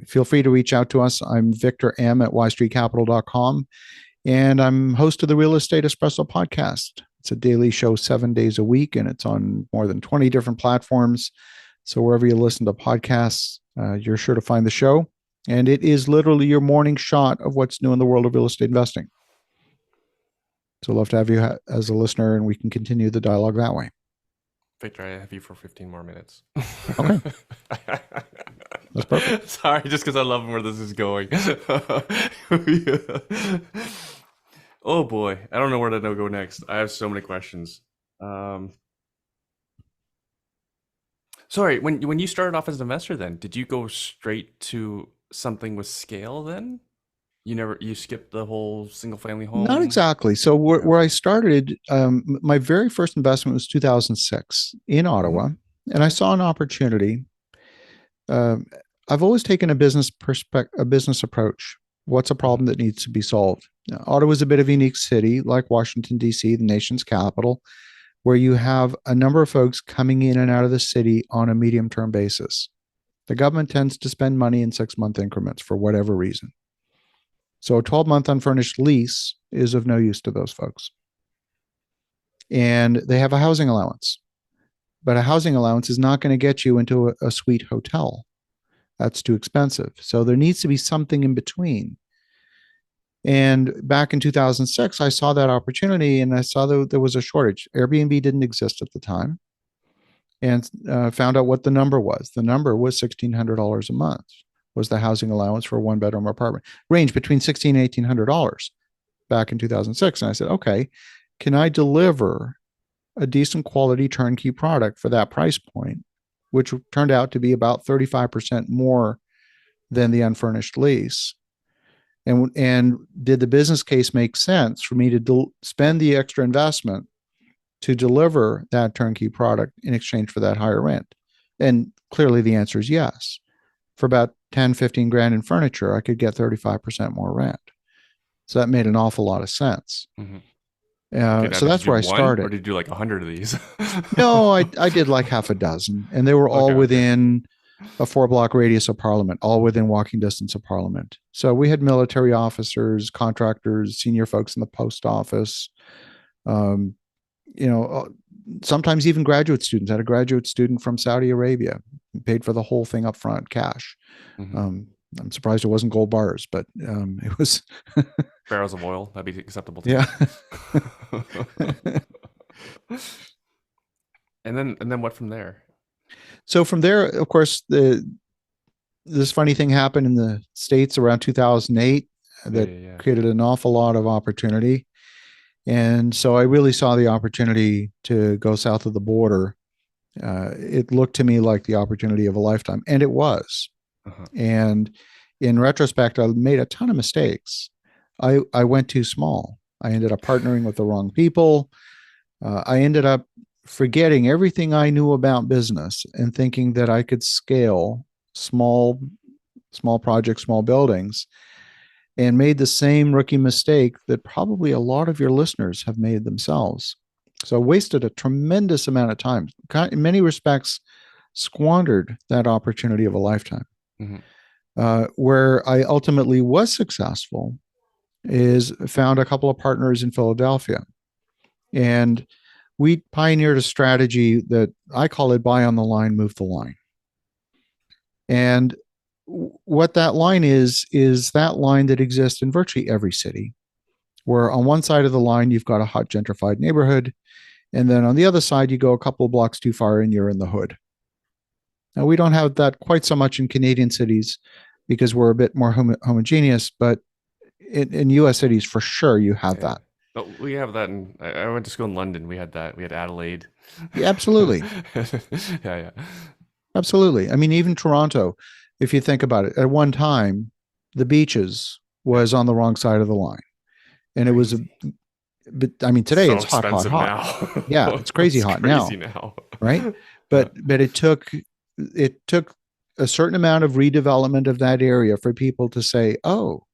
Feel free to reach out to us. I'm Victor M at ystreetcapital.com. And I'm host of the Real Estate Espresso podcast. It's a daily show 7 days a week, and it's on more than 20 different platforms. So wherever you listen to podcasts, you're sure to find the show. And it is literally your morning shot of what's new in the world of real estate investing. So I'd love to have you as a listener, and we can continue the dialogue that way. Victor, I have you for 15 more minutes. Okay. That's perfect. Sorry, just because I love where this is going. Oh boy, I don't know where to go next. I have so many questions. Sorry, when you started off as an investor, then did you go straight to something with scale? Then you skipped the whole single family home. Not exactly. So where I started, my very first investment was 2006 in Ottawa, and I saw an opportunity. I've always taken a business approach. What's a problem that needs to be solved? Now, Ottawa is a bit of a unique city, like Washington, D.C., the nation's capital, where you have a number of folks coming in and out of the city on a medium-term basis. The government tends to spend money in 6-month increments for whatever reason. So a 12-month unfurnished lease is of no use to those folks. And they have a housing allowance. But a housing allowance is not going to get you into a suite hotel. That's too expensive. So there needs to be something in between. And back in 2006, I saw that opportunity, and I saw that there was a shortage. Airbnb didn't exist at the time, and found out what the number was. The number was $1,600 a month was the housing allowance for a one-bedroom apartment. Ranged between $1,600 and $1,800 back in 2006. And I said, okay, can I deliver a decent quality turnkey product for that price point, which turned out to be about 35% more than the unfurnished lease? And did the business case make sense for me to spend the extra investment to deliver that turnkey product in exchange for that higher rent? And clearly the answer is yes. For about 10, 15 grand in furniture, I could get 35% more rent. So that made an awful lot of sense. Okay, so that's where I started. Or did you do like 100 of these? No, I did like half a dozen, and they were all within a 4-block radius of Parliament, all within walking distance of Parliament. So we had military officers, contractors, senior folks in the post office, sometimes even graduate students. I had a graduate student from Saudi Arabia, paid for the whole thing up front, cash. I'm surprised it wasn't gold bars, but it was barrels of oil. That'd be acceptable too. Yeah. And then what from there? So from there, of course, this funny thing happened in the States around 2008 that created an awful lot of opportunity. And so I really saw the opportunity to go south of the border. It looked to me like the opportunity of a lifetime, and it was. And in retrospect, I made a ton of mistakes. I went too small. I ended up partnering with the wrong people. I ended up forgetting everything I knew about business and thinking that I could scale small projects, small buildings, and made the same rookie mistake that probably a lot of your listeners have made themselves. So I wasted a tremendous amount of time, in many respects, squandered that opportunity of a lifetime. Where I ultimately was successful is found a couple of partners in Philadelphia. And we pioneered a strategy that I call it buy on the line, move the line. And what that line is that line that exists in virtually every city, where on one side of the line, you've got a hot gentrified neighborhood. And then on the other side, you go a couple of blocks too far and you're in the hood. Now, we don't have that quite so much in Canadian cities because we're a bit more homogeneous, but in US cities, for sure, you have Yeah. that. Oh, we have that in. I went to school in London. We had that. We had Adelaide. Yeah, absolutely. Yeah, yeah. Absolutely. I mean, even Toronto, if you think about it, at one time, the beaches Yeah. was on the wrong side of the line. And it was, Crazy. but I mean, today So it's hot, hot, expensive hot. now. Yeah, it's crazy It's hot crazy now, now. right? Yeah. But it took a certain amount of redevelopment of that area for people to say, oh,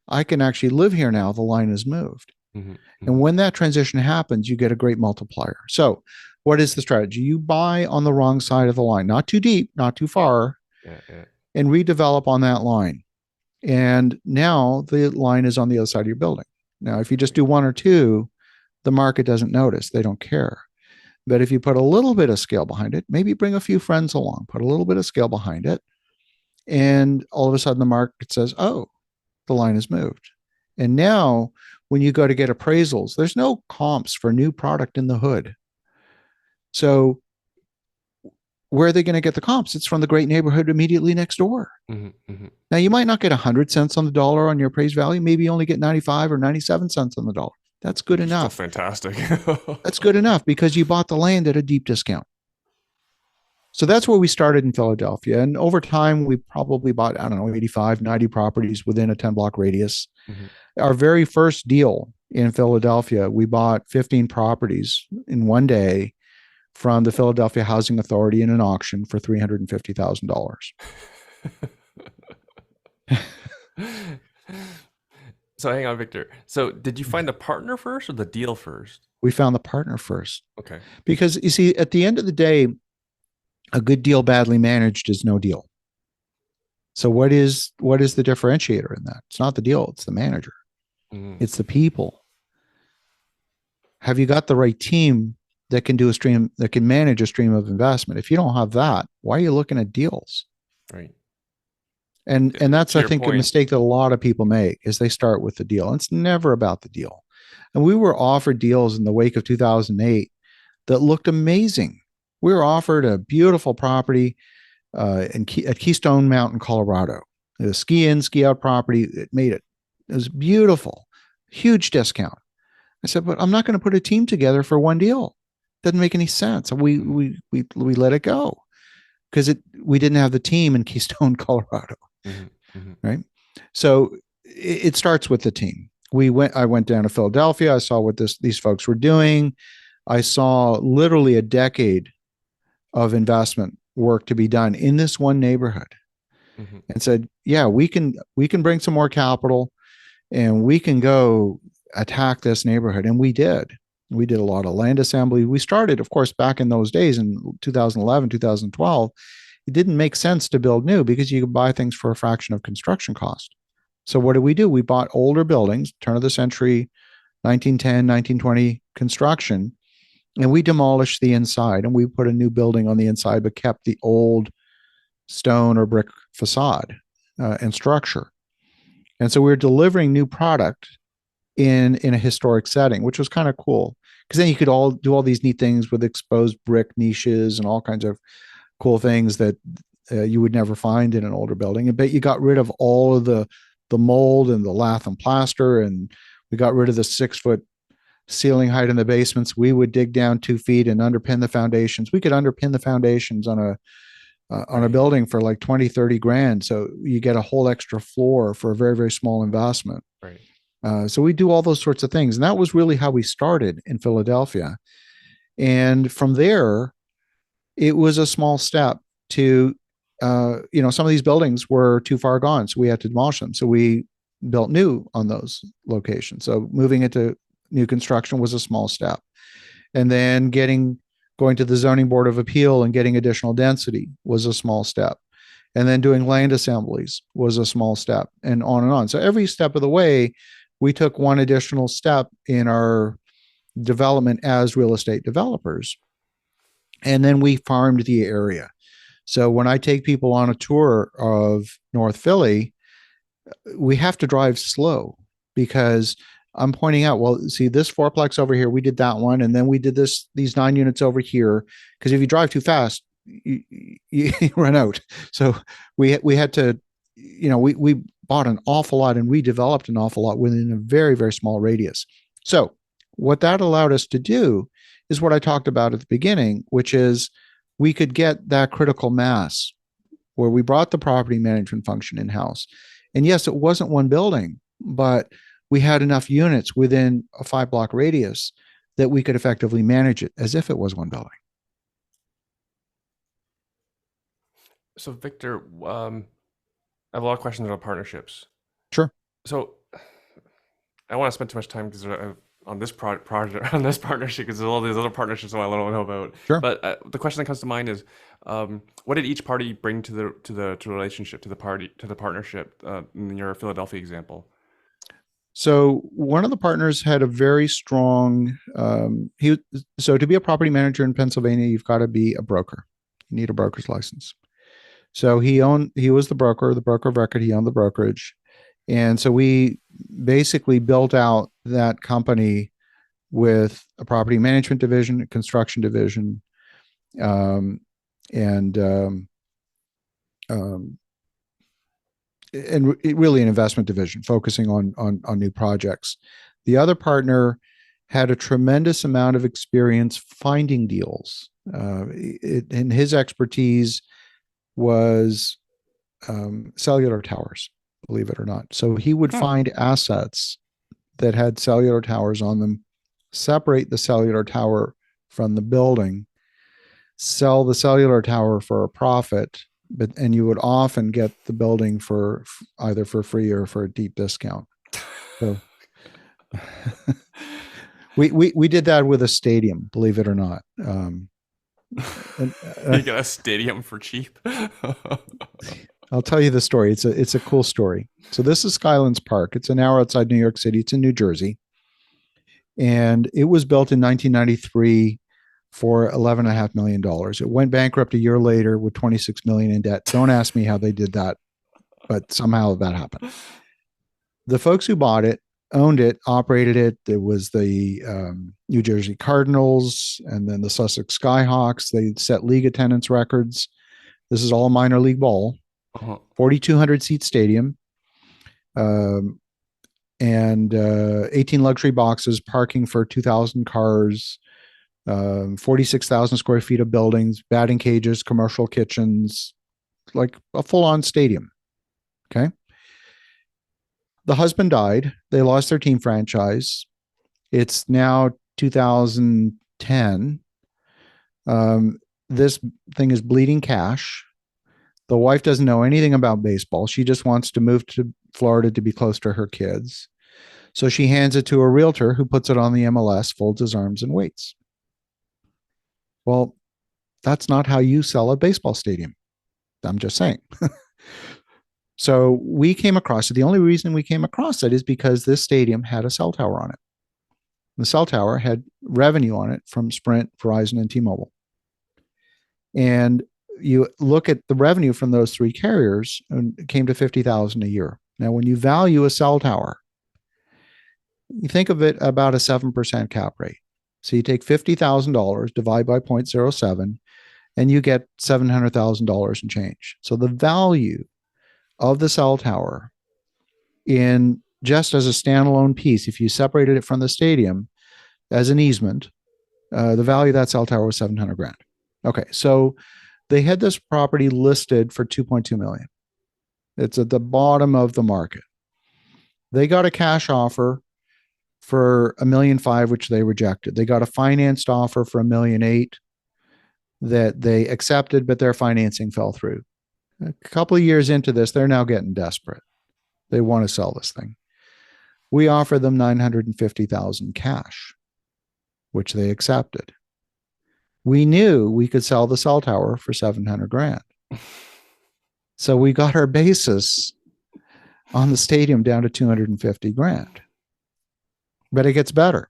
I can actually live here now. The line has moved. Hmm. And Hmm. when that transition happens, you get a great multiplier. So, what is the strategy? You buy on the wrong side of the line, not too deep, not too far, Yeah, yeah. and redevelop on that line. And now the line is on the other side of your building. Now, if you just do one or two, the market doesn't notice, they don't care. But if you put a little bit of scale behind it, maybe bring a few friends along, put a little bit of scale behind it, and all of a sudden the market says, oh, the line has moved. And now when you go to get appraisals, there's no comps for new product in the hood. So where are they going to get the comps? It's from the great neighborhood immediately next door. Hmm. Hmm. Now you might not get 100 cents on the dollar on your appraised value, maybe you only get 95 or 97 cents on the dollar. That's good Still enough. fantastic. That's good enough because you bought the land at a deep discount. So that's where we started in Philadelphia. And over time, we probably bought, I don't know, 85, 90 properties within a 10 block radius. Hmm. Our very first deal in Philadelphia, we bought 15 properties in one day from the Philadelphia Housing Authority in an auction for $350,000. So hang on, Victor. So did you find the partner first or the deal first? We found the partner first Okay. because you see, at the end of the day, a good deal badly managed is no deal. So what is the differentiator in that? It's not the deal, it's the manager. Mm, It's the people. Have you got the right team that can do a stream that can manage a stream of investment? If you don't have that, why are you looking at deals? right. And that's To I your think a point. mistake that a lot of people make is they start with the deal. It's never about the deal. And we were offered deals in the wake of 2008 that looked amazing. We were offered a beautiful property at Keystone Mountain, Colorado. It was a ski in, ski out property. It made it. It was beautiful, huge discount. I said, but I'm not going to put a team together for one deal. Doesn't make any sense. We Mhm, we we we let it go because we didn't have the team in Keystone, Colorado, mhm, mhm. right? So it starts with the team. I went down to Philadelphia. I saw what these folks were doing. I saw literally a decade of investment work to be done in this one neighborhood, Mhm. and said, yeah, we can bring some more capital and we can go attack this neighborhood. And we did. We did a lot of land assembly. We started, of course, back in those days in 2011, 2012. It didn't make sense to build new because you could buy things for a fraction of construction cost. So what did we do? We bought older buildings, turn of the century, 1910, 1920 construction, and we demolished the inside and we put a new building on the inside, but kept the old stone or brick facade and structure. And so we were delivering new product in a historic setting, which was kind of cool because then you could all do all these neat things with exposed brick niches and all kinds of cool things that you would never find in an older building. But you got rid of all of the mold and the lath and plaster, and we got rid of the 6 foot ceiling height in the basements. We would dig down 2 feet and underpin the foundations. We could underpin the foundations on a Right. building for like 20, 30 grand. So you get a whole extra floor for a very, very small investment. Right. So we do all those sorts of things. And that was really how we started in Philadelphia. And from there, it was a small step to, some of these buildings were too far gone. So we had to demolish them. So we built new on those locations. So moving into new construction was a small step. And then going to the zoning board of appeal and getting additional density was a small step. And then doing land assemblies was a small step, and on and on. So every step of the way, we took one additional step in our development as real estate developers. And then we farmed the area. So when I take people on a tour of North Philly, we have to drive slow because I'm pointing out, well, see this fourplex over here, we did that one, and then we did these 9 units over here. Because if you drive too fast, you run out. So we had to, we bought an awful lot and we developed an awful lot within a very, very small radius. So what that allowed us to do is what I talked about at the beginning, which is we could get that critical mass where we brought the property management function in house. And yes, it wasn't one building, but we had enough units within a 5 block radius that we could effectively manage it as if it was one building. So Victor, I have a lot of questions about partnerships. Sure. So I don't want to spend too much time because on this project on this partnership because there's all these other partnerships I don't know about. Sure. But the question that comes to mind is, what did each party bring to the relationship to the partnership in your Philadelphia example? So one of the partners had a very strong. So to be a property manager in Pennsylvania, you've got to be a broker. You need a broker's license. So he was the broker of record. He owned the brokerage. And so we basically built out that company with a property management division, a construction division, and really an investment division focusing on new projects. The other partner had a tremendous amount of experience finding deals, and his expertise was cellular towers, believe it or not. So he would find assets that had cellular towers on them, separate the cellular tower from the building, sell the cellular tower for a profit, and you would often get the building for either for free or for a deep discount. So we did that with a stadium, believe it or not. You got a stadium for cheap. I'll tell you the story. It's a cool story. So this is Skylands Park. It's an hour outside New York City. It's in New Jersey, and it was built in 1993 for $11.5 million. It went bankrupt a year later with $26 million in debt. Don't ask me how they did that, but somehow that happened. The folks who bought it owned it, operated it. It was the New Jersey Cardinals and then the Sussex Skyhawks. They set league attendance records. This is all minor league ball. 4,200 seat stadium, and 18 luxury boxes, parking for 2,000 cars, 46,000 square feet of buildings, batting cages, commercial kitchens, like a full-on stadium. Okay. The husband died. They lost their team franchise. It's now 2010. This thing is bleeding cash. The wife doesn't know anything about baseball. She just wants to move to Florida to be close to her kids. So she hands it to a realtor who puts it on the MLS, folds his arms, and waits. Well, that's not how you sell a baseball stadium. I'm just saying. So we came across it. The only reason we came across it is because this stadium had a cell tower on it. The cell tower had revenue on it from Sprint, Verizon, and T-Mobile. And you look at the revenue from those three carriers, and it came to $50,000 a year. Now, when you value a cell tower, you think of it about a 7% cap rate. So you take $50,000, divide by 0.07, and you get $700,000 in change. So the value of the cell tower in just as a standalone piece, if you separated it from the stadium as an easement, the value of that cell tower was $700,000. Okay, so they had this property listed for $2.2 million. It's at the bottom of the market. They got a cash offer for $1.5 million, which they rejected. They got a financed offer for $1.8 million that they accepted, but their financing fell through. A couple of years into this, they're now getting desperate. They want to sell this thing. We offer them $950,000 cash, which they accepted. We knew we could sell the cell tower for $700,000. So we got our basis on the stadium down to $250,000. But it gets better.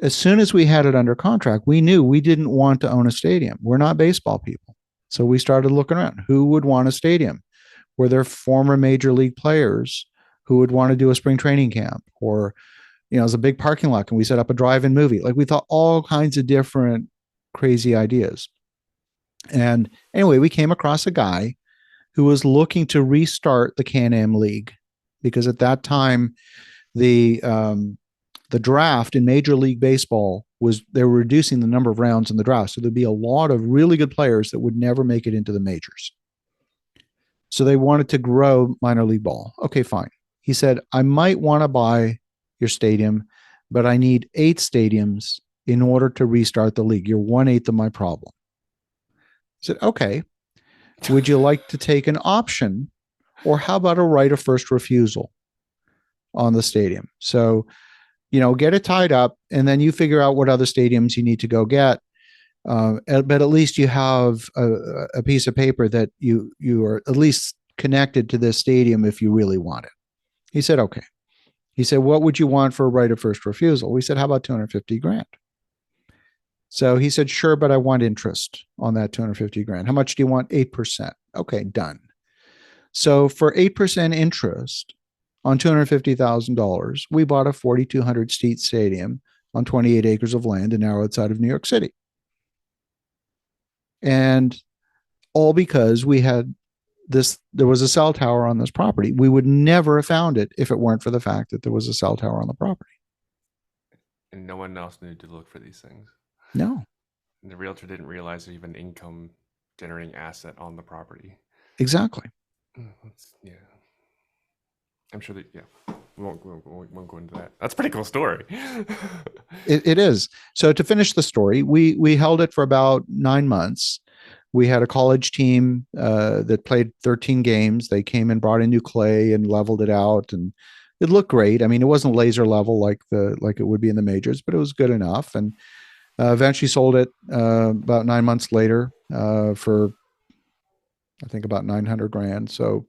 As soon as we had it under contract, we knew we didn't want to own a stadium. We're not baseball people. So we started looking around. Who would want a stadium? Were there former major league players who would want to do a spring training camp? Or, it was a big parking lot and we set up a drive-in movie. Like, we thought all kinds of different crazy ideas. And anyway, we came across a guy who was looking to restart the Can-Am League because at that time the draft in Major League Baseball was they were reducing the number of rounds in the draft, so there'd be a lot of really good players that would never make it into the majors. So they wanted to grow minor league ball. Okay, fine. He said, I might want to buy your stadium, but I need 8 stadiums in order to restart the league. You're 1/8 of my problem. I said, okay. Would you like to take an option, or how about a right of first refusal on the stadium? So, get it tied up, and then you figure out what other stadiums you need to go get. But at least you have a piece of paper that you are at least connected to this stadium if you really want it. He said, okay. He said, what would you want for a right of first refusal? We said, how about 250 grand? So he said, sure, but I want interest on that 250 grand. How much do you want? 8%. Okay, done. So for 8% interest on $250,000, we bought a 4,200 seat stadium on 28 acres of land an hour outside of New York City. And all because there was a cell tower on this property. We would never have found it if it weren't for the fact that there was a cell tower on the property. And no one else knew to look for these things. No. And the realtor didn't realize there's even an income generating asset on the property. Exactly. Yeah. I'm sure that, yeah. We won't go into that. That's a pretty cool story. It is. So to finish the story, we held it for about 9 months. We had a college team that played 13 games. They came and brought in new clay and leveled it out, and it looked great. I mean, it wasn't laser level like it would be in the majors, but it was good enough. And eventually sold it about 9 months later for, I think, about 900 grand. So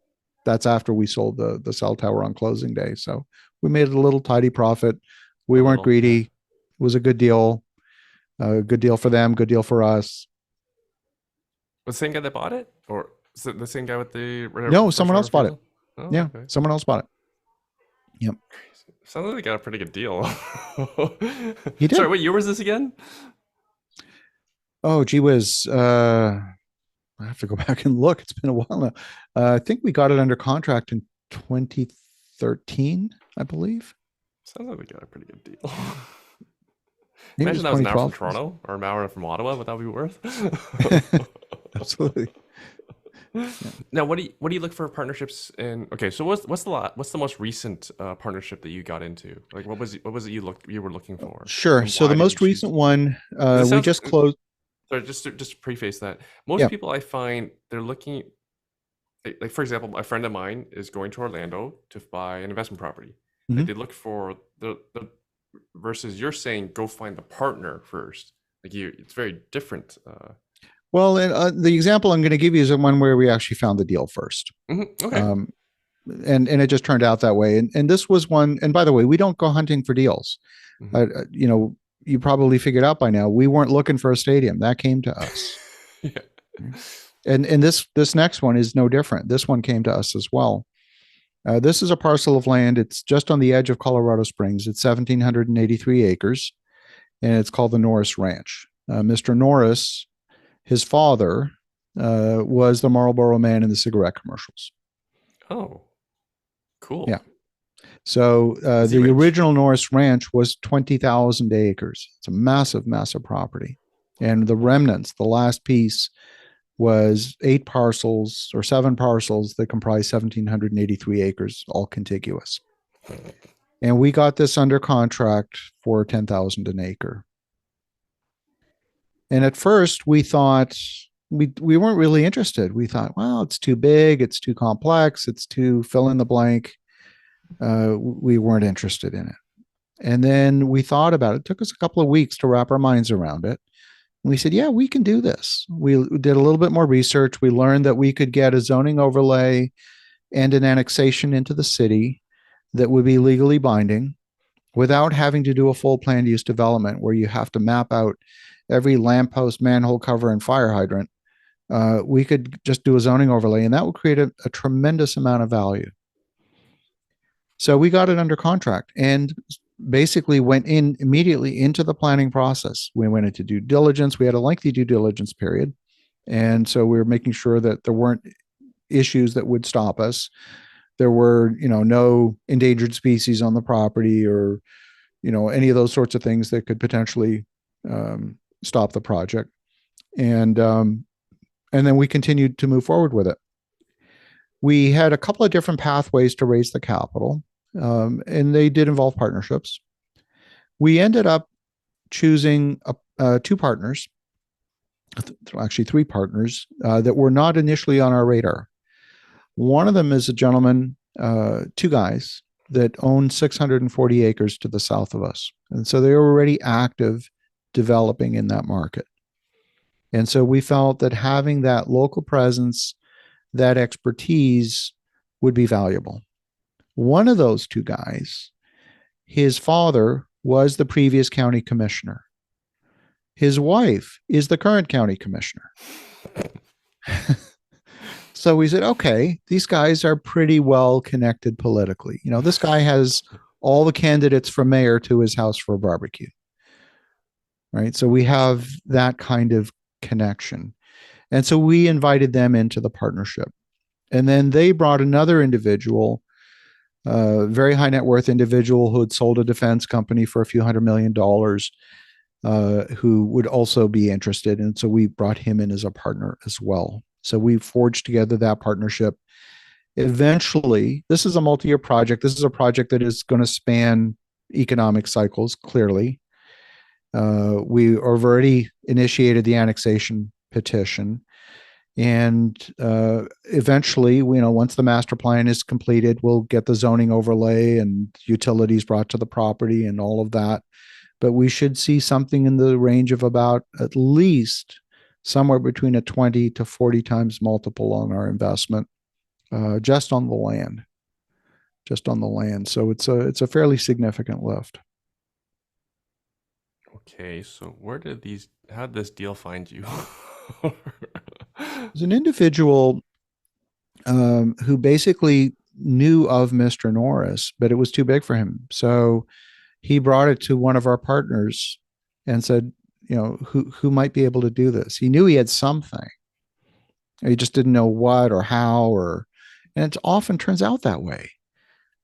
that's after we sold the cell tower on closing day. So we made a little tidy profit. We weren't greedy. Yeah. It was a good deal. Good deal for them. Good deal for us. Was the same guy that bought it, or is it the same guy with the? No, someone else bought it. Oh, yeah, okay. Someone else bought it. Yep. Sounds like they got a pretty good deal. He did. Sorry, what year was this again? Oh, gee whiz. I have to go back and look. It's been a while now. I think we got it under contract in 2013, I believe. Sounds like we got a pretty good deal. Imagine that was an hour from Toronto or an hour from Ottawa. What that would be worth? Absolutely. Yeah. Now, what do you look for partnerships in? Okay, so what's the most recent partnership that you got into? Like, what was it you were looking for? Sure. So the most recent one we just closed. So just to preface that, most people I find they're looking, like for example, a friend of mine is going to Orlando to buy an investment property. Mm-hmm. Like they look for the versus you're saying go find the partner first. Like it's very different. Well, the example I'm going to give you is the one where we actually found the deal first. Mm-hmm. Okay. And it just turned out that way. And this was one. And by the way, we don't go hunting for deals. Mm-hmm. You probably figured out by now, we weren't looking for a stadium. That came to us. Yeah. And this next one is no different. This one came to us as well. This is a parcel of land. It's just on the edge of Colorado Springs. It's 1,783 acres, and it's called the Norris Ranch. Mr. Norris, his father, was the Marlboro Man in the cigarette commercials. Oh, cool. Yeah. So the original Norris Ranch was 20,000 acres. It's a massive, massive property. And the remnants, the last piece, was 8 parcels or 7 parcels that comprise 1,783 acres, all contiguous. And we got this under contract for $10,000 an acre. And at first we thought we weren't really interested. We thought, well, it's too big, it's too complex, it's too fill in the blank. We weren't interested in it. And then we thought about it. It took us a couple of weeks to wrap our minds around it. And we said, yeah, we can do this. We did a little bit more research. We learned that we could get a zoning overlay and an annexation into the city that would be legally binding without having to do a full planned use development where you have to map out every lamppost, manhole cover, and fire hydrant. We could just do a zoning overlay, and that would create a tremendous amount of value. So we got it under contract and basically went immediately into the planning process. We went into due diligence. We had a lengthy due diligence period. And so we were making sure that there weren't issues that would stop us. There were, no endangered species on the property, or, any of those sorts of things that could potentially stop the project. And then we continued to move forward with it. We had a couple of different pathways to raise the capital, and they did involve partnerships. We ended up choosing two partners, actually three partners, that were not initially on our radar. One of them is a gentleman, two guys that own 640 acres to the south of us. And so they were already active developing in that market. And so we felt that having that local presence, that expertise would be valuable. One of those two guys, his father was the previous county commissioner. His wife is the current county commissioner. So we said, okay, these guys are pretty well connected politically. This guy has all the candidates from mayor to his house for a barbecue. Right. So we have that kind of connection. And so we invited them into the partnership. And then they brought another individual, a very high net worth individual who had sold a defense company for a few $100 million, who would also be interested. And so we brought him in as a partner as well. So we forged together that partnership. Eventually, this is a multi-year project. This is a project that is going to span economic cycles, clearly. We have already initiated the annexation petition. And eventually, once the master plan is completed, we'll get the zoning overlay and utilities brought to the property and all of that. But we should see something in the range of about at least somewhere between a 20 to 40 times multiple on our investment, just on the land. So it's a fairly significant lift. Okay, so how did this deal find you? There's an individual who basically knew of Mr. Norris, but it was too big for him. So he brought it to one of our partners and said, who might be able to do this? He knew he had something. He just didn't know what or how, and it often turns out that way,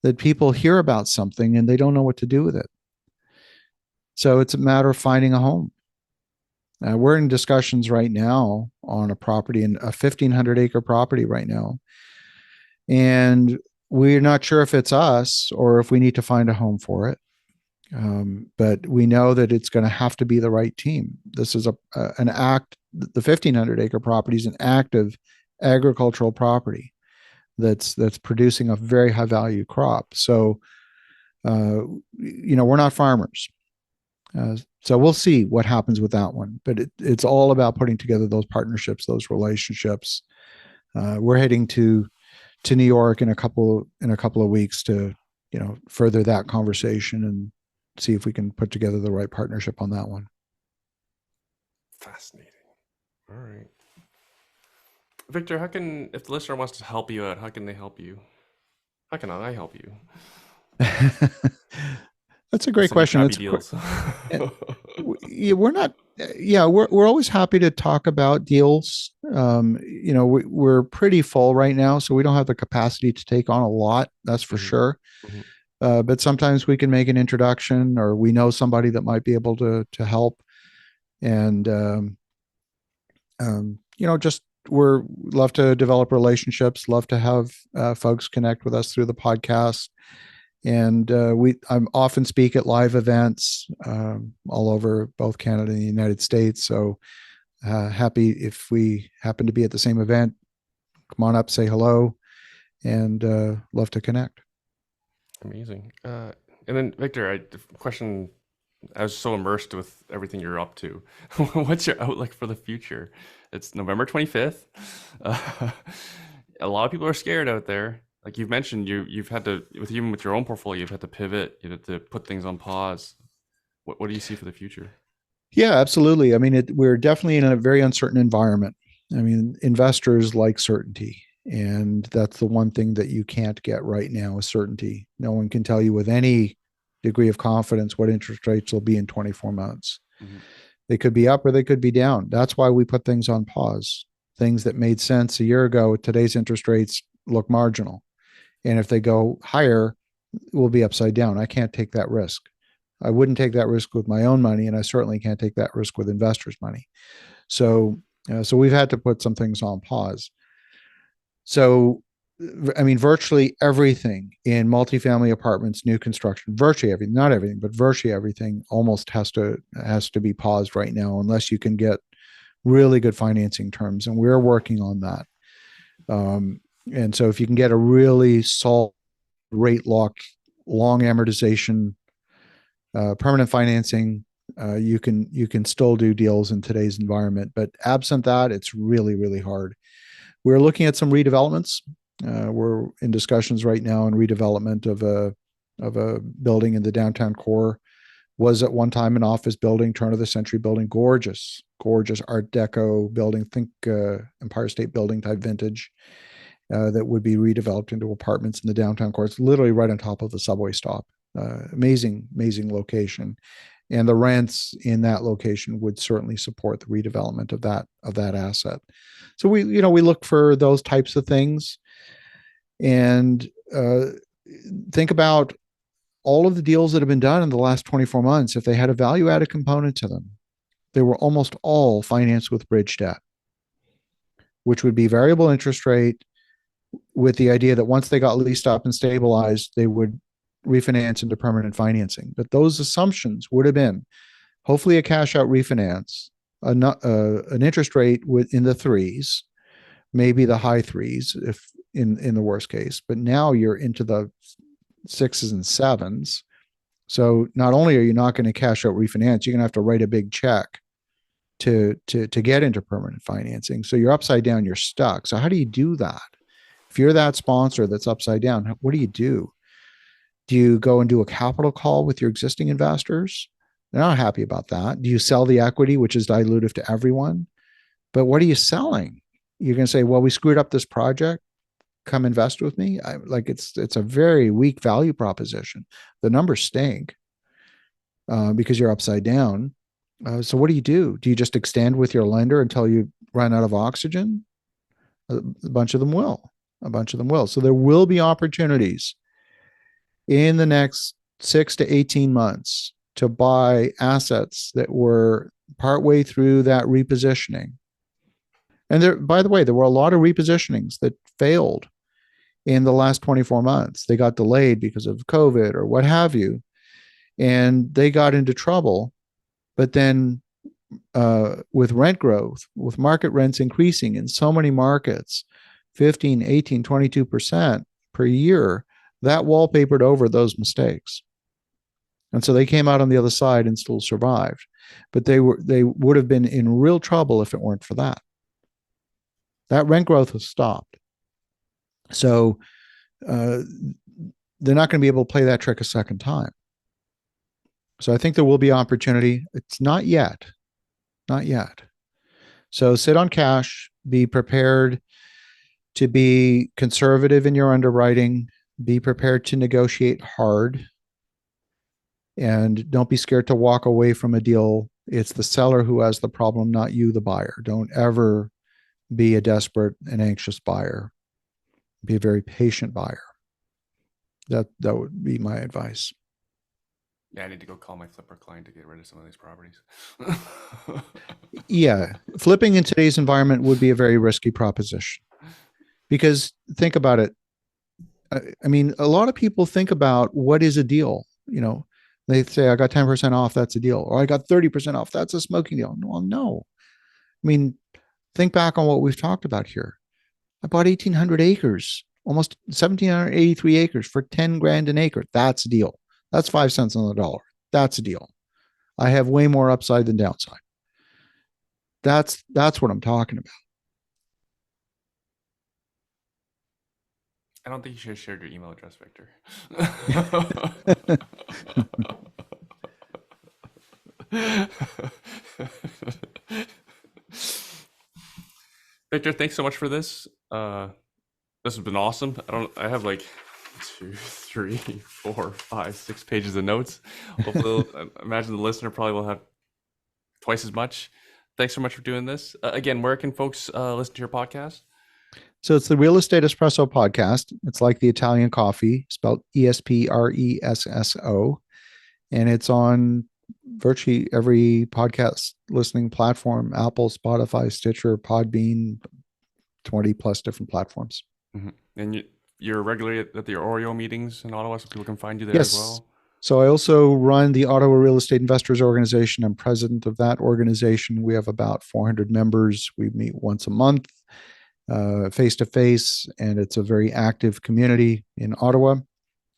that people hear about something and they don't know what to do with it. So it's a matter of finding a home. We're in discussions right now on a property, in a 1,500 acre property right now. And we're not sure if it's us or if we need to find a home for it. But we know that it's going to have to be the right team. This is the 1,500 acre property is an active agricultural property that's producing a very high value crop. So, we're not farmers. So we'll see what happens with that one. But it's all about putting together those partnerships, those relationships. We're heading to New York in a couple of weeks to further that conversation and see if we can put together the right partnership on that one. Fascinating. All right, Victor, if the listener wants to help you out, how can they help you? How can I help you? That's a great question. Deals. We're not. Yeah, we're always happy to talk about deals. We're pretty full right now, so we don't have the capacity to take on a lot. That's for sure. Mm-hmm. But sometimes we can make an introduction, or we know somebody that might be able to help. And just we're love to develop relationships. Love to have folks connect with us through the podcast. And I often speak at live events all over both Canada and the United States. So happy if we happen to be at the same event, come on up, say hello, and love to connect. Amazing. And then Victor, question, I was so immersed with everything you're up to. What's your outlook for the future? It's November 25th. A lot of people are scared out there. Like you've mentioned, you've had to, even with your own portfolio, you've had to pivot, you've had to put things on pause. What do you see for the future? Yeah, absolutely. I mean, we're definitely in a very uncertain environment. I mean, investors like certainty, and that's the one thing that you can't get right now is certainty. No one can tell you with any degree of confidence what interest rates will be in 24 months. Mm-hmm. They could be up or they could be down. That's why we put things on pause. things that made sense a year ago, today's interest rates look marginal. And if they go higher, we'll be upside down. I can't take that risk. I wouldn't take that risk with my own money, and I certainly can't take that risk with investors' money. So we've had to put some things on pause. So, I mean, virtually everything in multifamily apartments, new construction, virtually everything, not everything, but virtually everything almost has to be paused right now unless you can get really good financing terms. And we're working on that. And so if you can get a really solid rate lock, long amortization, permanent financing, you can still do deals in today's environment. But absent that, it's really, really hard. We're looking at some redevelopments. We're in discussions right now on redevelopment of a building in the downtown core. Was at one time an office building, turn of the century building, gorgeous, gorgeous Art Deco building. Think Empire State Building type vintage. That would be redeveloped into apartments in the downtown core. It's literally right on top of the subway stop. Amazing, amazing location, and the rents in that location would certainly support the redevelopment of that asset. So we look for those types of things, and think about all of the deals that have been done in the last 24 months. If they had a value added component to them, they were almost all financed with bridge debt, which would be variable interest rate, with the idea that once they got leased up and stabilized, they would refinance into permanent financing. But those assumptions would have been hopefully a cash out refinance, an interest rate in the threes, maybe the high threes if in the worst case. But now you're into the sixes and sevens. So not only are you not going to cash out refinance, you're going to have to write a big check to get into permanent financing. So you're upside down, you're stuck. So how do you do that? If you're that sponsor that's upside down, what do you do? Do you go and do a capital call with your existing investors? They're not happy about that. Do you sell the equity, which is dilutive to everyone? But what are you selling? You're going to say, well, we screwed up this project. Come invest with me. It's a very weak value proposition. The numbers stink because you're upside down. So what do you do? Do you just extend with your lender until you run out of oxygen? A bunch of them will. A bunch of them will. So there will be opportunities in the next 6 to 18 months to buy assets that were partway through that repositioning. And there, by the way, there were a lot of repositionings that failed in the last 24 months. They got delayed because of COVID or what have you, and they got into trouble. But then with rent growth, with market rents increasing in so many markets, 15, 18, 22% per year, that wallpapered over those mistakes. And so they came out on the other side and still survived. But they would have been in real trouble if it weren't for that. That rent growth has stopped. So they're not going to be able to play that trick a second time. So I think there will be opportunity. It's not yet. Not yet. So sit on cash, be prepared to be conservative in your underwriting, be prepared to negotiate hard, and don't be scared to walk away from a deal. It's the seller who has the problem, not you, the buyer. Don't ever be a desperate and anxious buyer. Be a very patient buyer. That would be my advice. Yeah, I need to go call my flipper client to get rid of some of these properties. Yeah, flipping in today's environment would be a very risky proposition. Because think about it. I mean, a lot of people think about what is a deal. They say, I got 10% off, that's a deal. Or I got 30% off, that's a smoking deal. Well, no. I mean, think back on what we've talked about here. I bought 1,800 acres, almost 1,783 acres for 10 grand an acre. That's a deal. That's 5 cents on the dollar. That's a deal. I have way more upside than downside. That's what I'm talking about. I don't think you should have shared your email address, Victor. Victor, thanks so much for this. This has been awesome. I have like 2, 3, 4, 5, 6 pages of notes. Hopefully, I imagine the listener probably will have twice as much. Thanks so much for doing this. Again, where can folks listen to your podcast? So it's the Real Estate Espresso podcast. It's like the Italian coffee, spelled ESPRESSO. And it's on virtually every podcast listening platform: Apple, Spotify, Stitcher, Podbean, 20 plus different platforms. Mm-hmm. And you're regularly at the OREIO meetings in Ottawa, so people can find you there as Yes. well? So I also run the Ottawa Real Estate Investors Organization. I'm president of that organization. We have about 400 members. We meet once a month, face to face, and it's a very active community in Ottawa.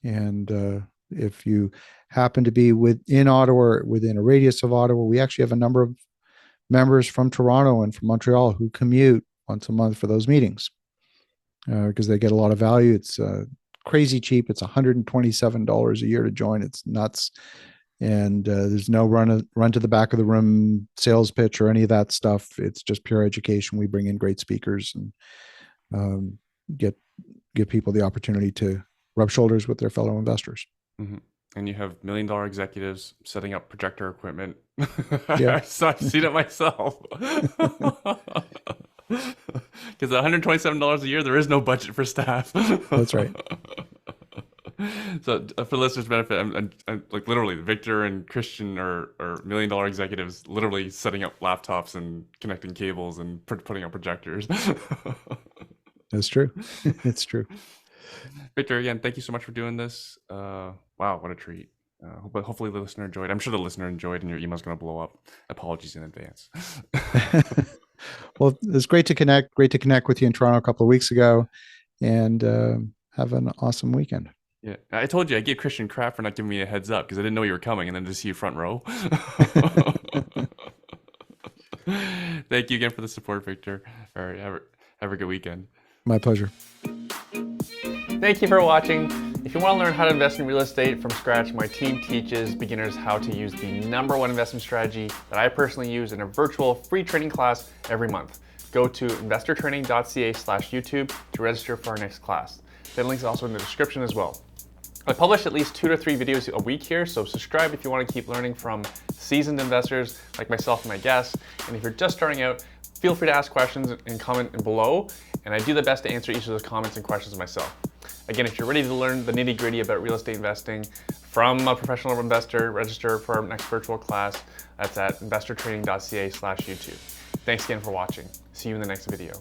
And if you happen to be within Ottawa, or within a radius of Ottawa, we actually have a number of members from Toronto and from Montreal who commute once a month for those meetings because they get a lot of value. It's crazy cheap. It's $127 a year to join. It's nuts. And there's no run to the back of the room sales pitch or any of that stuff. It's just pure education. We bring in great speakers and give people the opportunity to rub shoulders with their fellow investors. Mm-hmm. And you have $1 million executives setting up projector equipment. Yeah. I've seen it myself. Because $127 a year, there is no budget for staff. That's right. So for listeners' benefit, I'm like literally Victor and Christian are $1 million executives, literally setting up laptops and connecting cables and putting up projectors. That's true. It's true. Victor, again, thank you so much for doing this. Wow, what a treat. But hopefully the listener enjoyed. I'm sure the listener enjoyed, and your email's going to blow up. Apologies in advance. Well, it's great to connect. Great to connect with you in Toronto a couple of weeks ago, and have an awesome weekend. Yeah, I told you I gave Christian crap for not giving me a heads up because I didn't know you were coming, and then to see you front row. Thank you again for the support, Victor. All right, have a good weekend. My pleasure. Thank you for watching. If you want to learn how to invest in real estate from scratch, my team teaches beginners how to use the #1 investment strategy that I personally use in a virtual free training class every month. Go to investortraining.ca/YouTube to register for our next class. That link is also in the description as well. I publish at least 2 to 3 videos a week here, so subscribe if you want to keep learning from seasoned investors like myself and my guests. And if you're just starting out, feel free to ask questions and comment below, and I do the best to answer each of those comments and questions myself. Again, if you're ready to learn the nitty-gritty about real estate investing from a professional investor, register for our next virtual class. That's at investortraining.ca/YouTube. Thanks again for watching. See you in the next video.